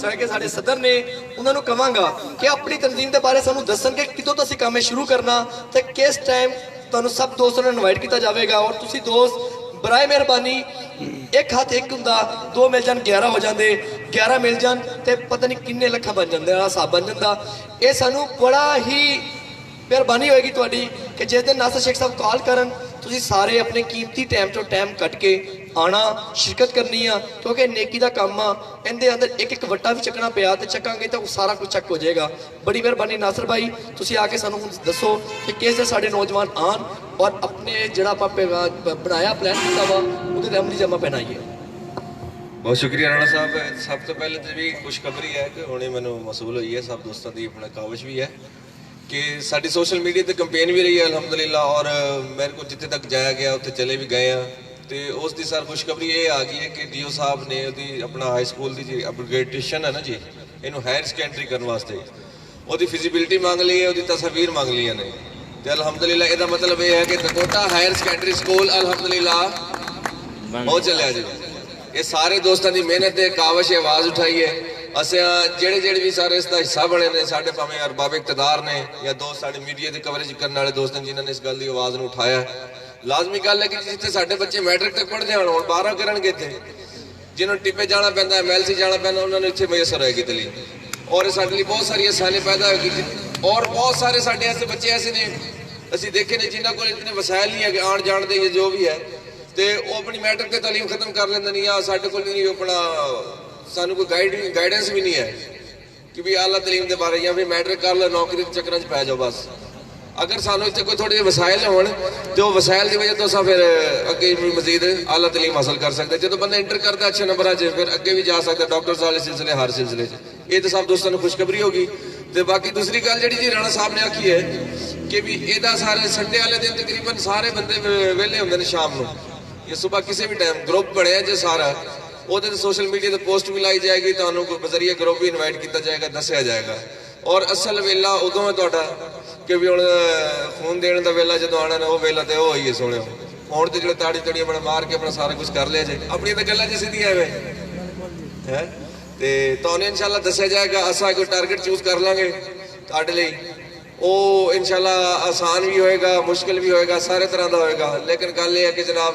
ਜਿਹੜੇ ਕਿ ਸਾਡੇ ਸਦਰ ਨੇ ਉਹਨਾਂ ਨੂੰ ਕਹਾਂਗਾ ਕਿ ਆਪਣੀ ਤਨਜ਼ੀਮ ਦੇ ਬਾਰੇ ਸਾਨੂੰ ਦੱਸਣ ਕਿ ਕਿਦੋਂ ਤੋਂ ਅਸੀਂ ਕੰਮ ਸ਼ੁਰੂ ਕਰਨਾ ਤੇ ਕਿਸ ਟਾਈਮ ਤੁਹਾਨੂੰ ਸਭ ਦੋਸਤਾਂ ਨੂੰ ਇਨਵਾਈਟ ਕੀਤਾ ਜਾਵੇਗਾ। ਔਰ ਤੁਸੀਂ ਦੋਸਤ ਬਰਾਏ ਮਿਹਰਬਾਨੀ ਇੱਕ ਹੱਥ ਇੱਕ ਹੁੰਦਾ, ਦੋ ਮਿਲ ਜਾਣ 11 ਹੋ ਜਾਂਦੇ, 11 ਮਿਲ ਜਾਣ ਤੇ ਪਤਾ ਨਹੀਂ ਕਿੰਨੇ ਲੱਖਾਂ ਬਣ ਜਾਂਦੇ ਆ, ਹਿਸਾਬ ਬਣ ਜਾਂਦਾ। ਇਹ ਸਾਨੂੰ ਬੜਾ ਹੀ ਮਿਹਰਬਾਨੀ ਹੋਏਗੀ ਤੁਹਾਡੀ ਕਿ ਜਿਸ ਦਿਨ ਨਾਸਿਰ ਸ਼ੇਖ ਸਾਹਿਬ ਕਾਲ ਕਰਨ ਤੁਸੀਂ ਸਾਰੇ ਆਪਣੇ ਕੀਮਤੀ ਟਾਈਮ ਤੋਂ ਟਾਈਮ ਕੱਢ ਕੇ ਆਣਾ, ਸ਼ਿਰਕਤ ਕਰਨੀ ਆ, ਕਿਉਂਕਿ ਨੇਕੀ ਦਾ ਕੰਮ ਆ। ਇਹਦੇ ਅੰਦਰ ਇੱਕ ਇੱਕ ਵੱਟਾ ਵੀ ਚੱਕਣਾ ਪਿਆ ਤੇ ਚੱਕਾਂਗੇ ਤਾਂ ਉਹ ਸਾਰਾ ਕੁਝ ਚੱਕ ਹੋ ਜਾਏਗਾ। ਬੜੀ ਮਿਹਰਬਾਨੀ ਨਾਸਿਰ ਭਾਈ, ਤੁਸੀਂ ਆ ਕੇ ਸਾਨੂੰ ਹੁਣ ਦੱਸੋ ਕਿ ਕਿਸ ਦੇ ਸਾਡੇ ਨੌਜਵਾਨ ਆਣ ਔਰ ਆਪਣੇ ਜਿਹੜਾ ਆਪਾਂ ਬਣਾਇਆ ਪਲਾਨ ਕੀਤਾ ਵਾ ਉਹਦੇ ਤੇ ਅਮਲੀ ਜਮਾ ਪਹਿਨਾਈਏ। ਬਹੁਤ ਸ਼ੁਕਰੀਆ ਰਾਣਾ ਸਾਹਿਬ। ਸਭ ਤੋਂ ਪਹਿਲੇ ਤਾਂ ਵੀ ਖੁਸ਼ਖਬਰੀ ਹੈ ਕਿ ਹੁਣੇ ਮੈਨੂੰ ਮਸੂਲ ਹੋਈ ਹੈ, ਸਭ ਦੋਸਤਾਂ ਦੀ ਆਪਣਾ ਕਾਵਿਸ਼ ਵੀ ਹੈ ਕਿ ਸਾਡੀ ਸੋਸ਼ਲ ਮੀਡੀਆ ਤੇ ਕੰਪੇਨ ਵੀ ਰਹੀ ਹੈ ਅਲਹਮਦੁਲਿਲਾ। ਔਰ ਮੇਰੇ ਕੋਲ ਜਿੱਥੇ ਤੱਕ ਜਾਇਆ ਗਿਆ ਉੱਥੇ ਚਲੇ ਵੀ ਗਏ ਆ ਤੇ ਉਸ ਦੀ ਸਰ ਖੁਸ਼ਖਬਰੀ ਇਹ ਆ ਗਈ ਹੈ ਕਿ ਡੀਓ ਸਾਹਿਬ ਨੇ ਉਹਦੀ ਆਪਣਾ ਹਾਈ ਸਕੂਲ ਦੀ ਜੀ ਅਪਗ੍ਰੇਡੇਸ਼ਨ ਹੈ ਨਾ ਜੀ, ਇਹਨੂੰ ਹਾਇਰ ਸੈਕੰਡਰੀ ਕਰਨ ਵਾਸਤੇ ਉਹਦੀ ਫਿਜ਼ੀਬਿਲਿਟੀ ਮੰਗ ਲਈ ਹੈ, ਉਹਦੀ ਤਸਵੀਰ ਮੰਗ ਲਈਆਂ ਨੇ ਤੇ ਅਲਹਮਦੁਲਿਲਾ ਇਹਦਾ ਮਤਲਬ ਇਹ ਹੈ ਕਿ ਤਕੋਟਾ ਹਾਇਰ ਸੈਕੰਡਰੀ ਸਕੂਲ ਅਲਹਮਦੁਲਿਲਾ ਹੋ ਚੱਲਿਆ ਜੀ। ਇਹ ਸਾਰੇ ਦੋਸਤਾਂ ਦੀ ਮਿਹਨਤ ਤੇ ਕਾਵਿਸ਼ ਆਵਾਜ਼ ਉਠਾਈ ਹੈ। ਅਸੀਂ ਜਿਹੜੇ ਵੀ ਸਾਰੇ ਇਸ ਦਾ ਹਿੱਸਾ ਬਣੇ ਨੇ, ਸਾਡੇ ਭਾਵੇਂ ਅਰਬਾਬ ਇਕਤਦਾਰ ਨੇ ਜਾਂ ਦੋਸਤ ਸਾਡੇ ਮੀਡੀਆ ਦੀ ਕਵਰੇਜ ਕਰਨ ਵਾਲੇ ਦੋਸਤ ਨੇ ਜਿਨ੍ਹਾਂ ਨੇ ਇਸ ਗੱਲ ਦੀ ਆਵਾਜ਼ ਨੂੰ ਉਠਾਇਆ। ਲਾਜ਼ਮੀ ਗੱਲ ਹੈ ਕਿ ਜਿੱਥੇ ਸਾਡੇ ਬੱਚੇ ਮੈਟ੍ਰਿਕ ਤੱਕ ਪੜ੍ਹਦੇ ਹੋਣ, ਹੁਣ 12 ਕਰਨਗੇ ਇੱਥੇ, ਜਿਹਨੂੰ ਟਿੱਪੇ ਜਾਣਾ ਪੈਂਦਾ, MLC ਜਾਣਾ ਪੈਂਦਾ, ਉਹਨਾਂ ਨੂੰ ਇੱਥੇ ਮਯਸਰ ਹੋਏਗੀ ਤਾਲੀਮ। ਔਰ ਸਾਡੇ ਲਈ ਬਹੁਤ ਸਾਰੀ ਆਸਾਨੀ ਪੈਦਾ ਹੋਏਗੀ। ਔਰ ਬਹੁਤ ਸਾਰੇ ਸਾਡੇ ਐਸੇ ਬੱਚੇ ਐਸੇ ਨੇ ਅਸੀਂ ਦੇਖੇ ਨੇ ਜਿਨ੍ਹਾਂ ਕੋਲ ਇਤਨੇ ਵਸਾਇਲ ਨਹੀਂ ਹੈ ਕਿ ਆਉਣ ਜਾਣ ਦੇ ਜੋ ਵੀ ਹੈ ਤੇ ਉਹ ਆਪਣੀ ਮੈਟ੍ਰਿਕ ਤੇ ਤਾਲੀਮ ਖਤਮ ਕਰ ਲੈਂਦੇ ਨੇ ਜਾਂ ਸਾਡੇ ਕੋਲ ਨਹੀਂ ਆਪਣਾ ਸਾਨੂੰ ਕੋਈ ਗਾਈਡੈਂਸ ਵੀ ਨਹੀਂ ਹੈ ਕਿ ਵੀ ਆਲਾ ਤਾਲੀਮ ਦੇ ਬਾਰੇ ਜਾਂ ਫਿਰ ਮੈਟ੍ਰਿਕ ਕਰ ਲਓ ਨੌਕਰੀ ਦੇ ਚੱਕਰਾਂ 'ਚ ਪੈ ਜਾਓ ਬਸ। ਅਗਰ ਸਾਨੂੰ ਇੱਥੇ ਕੋਈ ਥੋੜੇ ਜਿਹੇ ਵਸਾਇਲ ਹੋਣ ਤੇ ਉਹ ਵਸਾਇਲ ਦੀ ਵਜ੍ਹਾ ਤੋਂ ਅਸੀਂ ਫਿਰ ਅੱਗੇ ਵੀ ਮਜ਼ੀਦ ਆਲਾ ਤਾਲੀਮ ਹਾਸਲ ਕਰ ਸਕਦੇ। ਜਦੋਂ ਬੰਦਾ ਇੰਟਰ ਕਰਦਾ ਅੱਛੇ ਨੰਬਰਾਂ 'ਚ ਫਿਰ ਅੱਗੇ ਵੀ ਜਾ ਸਕਦਾ ਡਾਕਟਰਸ ਵਾਲੇ ਸਿਲਸਿਲੇ, ਹਰ ਸਿਲਸਿਲੇ 'ਚ। ਇਹ ਤਾਂ ਸਭ ਦੋਸਤਾਂ ਨੂੰ ਖੁਸ਼ਖਬਰੀ ਹੋਗੀ। ਤੇ ਬਾਕੀ ਦੂਸਰੀ ਗੱਲ ਜਿਹੜੀ ਜੀ ਰਾਣਾ ਸਾਹਿਬ ਨੇ ਆਖੀ ਹੈ ਕਿ ਵੀ ਇਹਦਾ ਸਾਰੇ ਸੰਡੇ ਵਾਲੇ ਦਿਨ ਤਕਰੀਬਨ ਸਾਰੇ ਬੰਦੇ ਵਿਹਲੇ ਹੁੰਦੇ ਨੇ ਸ਼ਾਮ ਨੂੰ ਜਾਂ ਸਵੇਰ ਕਿਸੇ ਵੀ ਟਾਈਮ ਗਰੁੱਪ ਬਣਿਆ ਜੇ ਸਾਰਾ, ਉਹਦੇ ਤੇ ਸੋਸ਼ਲ ਮੀਡੀਆ ਤੇ ਪੋਸਟ ਵੀ ਲਾਈ ਜਾਏਗੀ, ਤੁਹਾਨੂੰ ਕੋਈ ਬਜ਼ਰੀਆ ਗਰੁੱਪ ਵੀ ਇਨਵਾਈਟ ਕੀਤਾ ਜਾਏਗਾ, ਦੱਸਿਆ ਜਾਏਗਾ। ਔਰ ਅਸਲ ਵੇਲਾ ਉਦੋਂ ਹੈ ਤੁਹਾਡਾ ਕਿ ਵੀ ਹੁਣ ਖੂਨ ਦੇਣ ਦਾ ਵੇਲਾ ਜਦੋਂ ਆਉਣਾ ਨਾ ਉਹ ਵੇਲਾ ਤੇ ਉਹ ਹੋਈ ਹੈ ਸੋਹਣਿਓ। ਹੁਣ ਤੇ ਜਿਹੜੇ ਤਾੜੀ ਤੜੀਆਂ ਬਣਾ ਮਾਰ ਕੇ ਆਪਣਾ ਸਾਰਾ ਕੁਝ ਕਰ ਲਿਆ ਜੇ, ਆਪਣੀਆਂ ਤਾਂ ਗੱਲਾਂ ਜਿ ਸਿੱਧੀਆਂ ਐਵੇਂ ਹੈ ਤੇ ਤੁਹਾਨੂੰ ਇਨਸ਼ਾਅੱਲਾ ਦੱਸਿਆ ਜਾਏਗਾ। ਅਸਾਂ ਕੋਈ ਟਾਰਗੇਟ ਚੂਜ਼ ਕਰ ਲਾਂਗੇ ਤੁਹਾਡੇ ਲਈ, ਉਹ ਇਨਸ਼ਾਅੱਲਾ ਆਸਾਨ ਵੀ ਹੋਏਗਾ, ਮੁਸ਼ਕਿਲ ਵੀ ਹੋਏਗਾ, ਸਾਰੇ ਤਰ੍ਹਾਂ ਦਾ ਹੋਏਗਾ। ਲੇਕਿਨ ਗੱਲ ਇਹ ਹੈ ਕਿ ਜਨਾਬ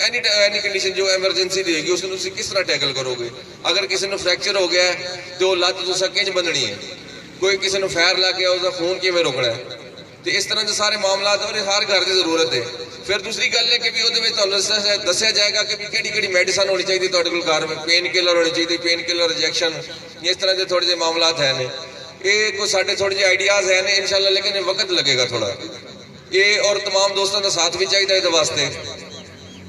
اینی کنڈیشن جو ایمرجنسی دے گی اس کو تسی کس طرح ٹیکل کرو گے. اگر کسی نے فریکچر ہو گیا ہے تو لت تسا کنج بندنی ہے, کوئی کسی نے فائر لا کے اس کا خون کیویں روکنا ہے. تو اس طرح کے سارے معاملات اور ہر گھر کی ضرورت ہے. پھر دوسری گل ہے کہ بھی وہ دسیا جائے گا کہ بھی کہڑی میڈیسن ہونی چاہیے تھوڑے کول گھر میں, پین کلر ہونی چاہیے, پین کلر انجیکشن, اس طرح کے تھوڑے جہے معاملات ہیں. یہ کوئی سارے تھوڑے جہے آئیڈیاز ہیں انشاءاللہ, لیکن یہ وقت لگے گا تھوڑا یہ, اور تمام دوستوں کا ساتھ بھی چاہیے اس واسطے.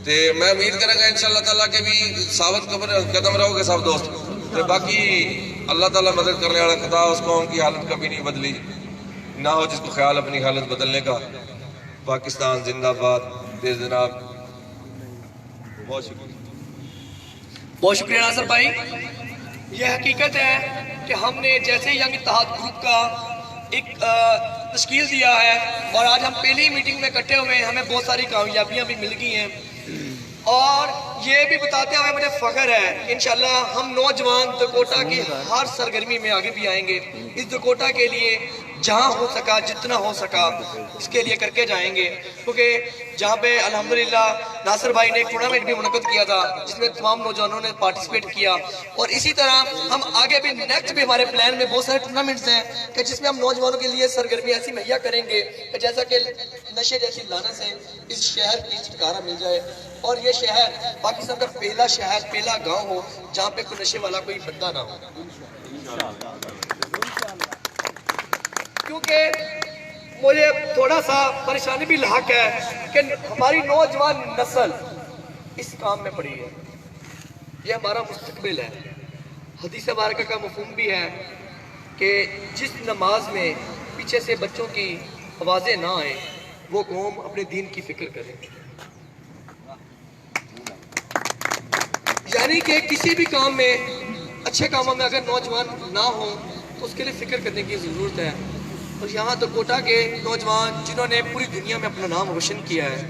تو میں امید کروں گا انشاءاللہ تعالیٰ کہ بھی ثابت قدم رہو گے سب دوست. تو باقی اللہ تعالیٰ مدد کرنے والا خدا, اس قوم کی حالت کبھی نہیں بدلی, نہ ہو جس کو خیال اپنی حالت بدلنے کا. پاکستان زندہ باد. جناب بہت شکریہ. بہت شکریہ ناصر بھائی. یہ حقیقت ہے کہ ہم نے جیسے ینگ اتحاد گروپ کا ایک تشکیل دیا ہے اور آج ہم پہلی میٹنگ میں اکٹھے ہوئے ہیں, ہمیں بہت ساری کامیابیاں بھی مل گئی ہیں. اور یہ بھی بتاتے ہوئے مجھے فخر ہے انشاءاللہ ہم نوجوان دکوٹا کی ہر سرگرمی میں آگے بھی آئیں گے. اس دکوٹا کے لیے جہاں ہو سکا, جتنا ہو سکا اس کے لیے کر کے جائیں گے. کیونکہ جہاں پہ الحمدللہ ناصر بھائی نے ایک ٹورنامنٹ بھی منعقد کیا تھا جس میں تمام نوجوانوں نے پارٹیسپیٹ کیا, اور اسی طرح ہم آگے بھی نیکسٹ بھی ہمارے پلان میں بہت سارے ٹورنامنٹس ہیں کہ جس میں ہم نوجوانوں کے لیے سرگرمی ایسی مہیا کریں گے کہ جیسا کہ نشے جیسی لعنت سے اس شہر کی چھٹکارا مل جائے, اور یہ شہر پاکستان کا پہلا شہر, پہلا گاؤں ہو جہاں پہ کوئی نشے والا کوئی بندہ نہ ہو. کیونکہ مجھے تھوڑا سا پریشانی بھی لاحق ہے کہ ہماری نوجوان نسل اس کام میں پڑی ہے. یہ ہمارا مستقبل ہے. حدیث مبارکہ کا مفہوم بھی ہے کہ جس نماز میں پیچھے سے بچوں کی آوازیں نہ آئیں وہ قوم اپنے دین کی فکر کرے. یعنی کہ کسی بھی کام میں, اچھے کاموں میں اگر نوجوان نہ ہوں تو اس کے لیے فکر کرنے کی ضرورت ہے. اور یہاں دکوٹا کے نوجوان جنہوں نے پوری دنیا میں اپنا نام روشن کیا ہے,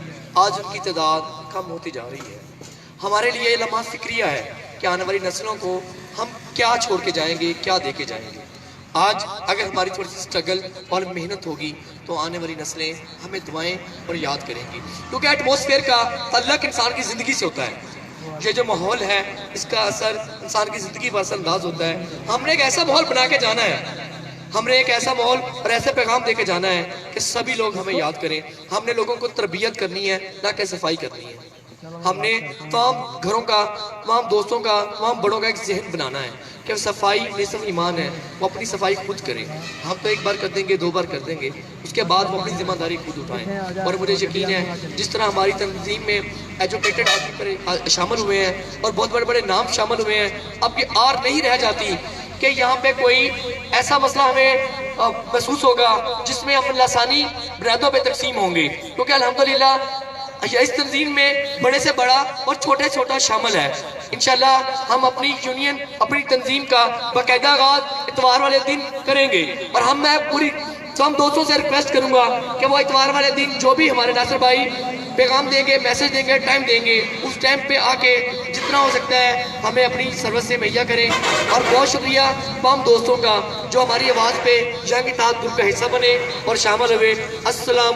آج ان کی تعداد کم ہوتی جا رہی ہے. ہمارے لیے یہ لمحہ فکریہ ہے کہ آنے والی نسلوں کو ہم کیا چھوڑ کے جائیں گے, کیا دے کے جائیں گے. آج اگر ہماری تھوڑی سی اسٹرگل اور محنت ہوگی تو آنے والی نسلیں ہمیں دعائیں اور یاد کریں گی. کیونکہ ایٹماسفیئر کا تعلق انسان کی زندگی سے ہوتا ہے. یہ جو ماحول ہے اس کا اثر انسان کی زندگی پر اثر انداز ہوتا ہے. ہم نے ایک ایسا ماحول بنا کے جانا ہے, ہم نے ایک ایسا ماحول اور ایسے پیغام دے کے جانا ہے کہ سبھی لوگ ہمیں یاد کریں. ہم نے لوگوں کو تربیت کرنی ہے, نہ کہ صفائی کرنی ہے. ہم نے تمام گھروں کا, تمام دوستوں کا, تمام بڑوں کا ایک ذہن بنانا ہے کہ صفائی نصف ایمان ہے, وہ اپنی صفائی خود کریں. ہم تو ایک بار کر دیں گے, 2 بار کر دیں گے, اس کے بعد وہ اپنی ذمہ داری خود اٹھائیں. اور مجھے یقین ہے جس طرح ہماری تنظیم میں ایجوکیٹڈ آدمی شامل ہوئے ہیں اور بہت بڑے بڑے نام شامل ہوئے ہیں, اب یہ آر نہیں رہ جاتی کہ یہاں پہ کوئی ایسا مسئلہ ہمیں محسوس ہوگا جس میں ہم لسانی برادوں پہ تقسیم ہوں گے. کیونکہ الحمدللہ اس تنظیم میں بڑے سے بڑا اور چھوٹے چھوٹا شامل ہے. انشاءاللہ ہم اپنی یونین, اپنی تنظیم کا باقاعدہ آغاز اتوار والے دن کریں گے. اور میں پوری تمام دوستوں سے ریکویسٹ کروں گا کہ وہ اتوار والے دن جو بھی ہمارے ناصر بھائی پیغام دیں گے, میسج دیں گے, ٹائم دیں گے, اس ٹائم پہ آ کے جتنا ہو سکتا ہے ہمیں اپنی سروس سے مہیا کریں. اور بہت شکریہ تمام دوستوں کا جو ہماری آواز پہ ینگ اتحاد گروپ کا حصہ بنے اور شامل ہوئے. السلام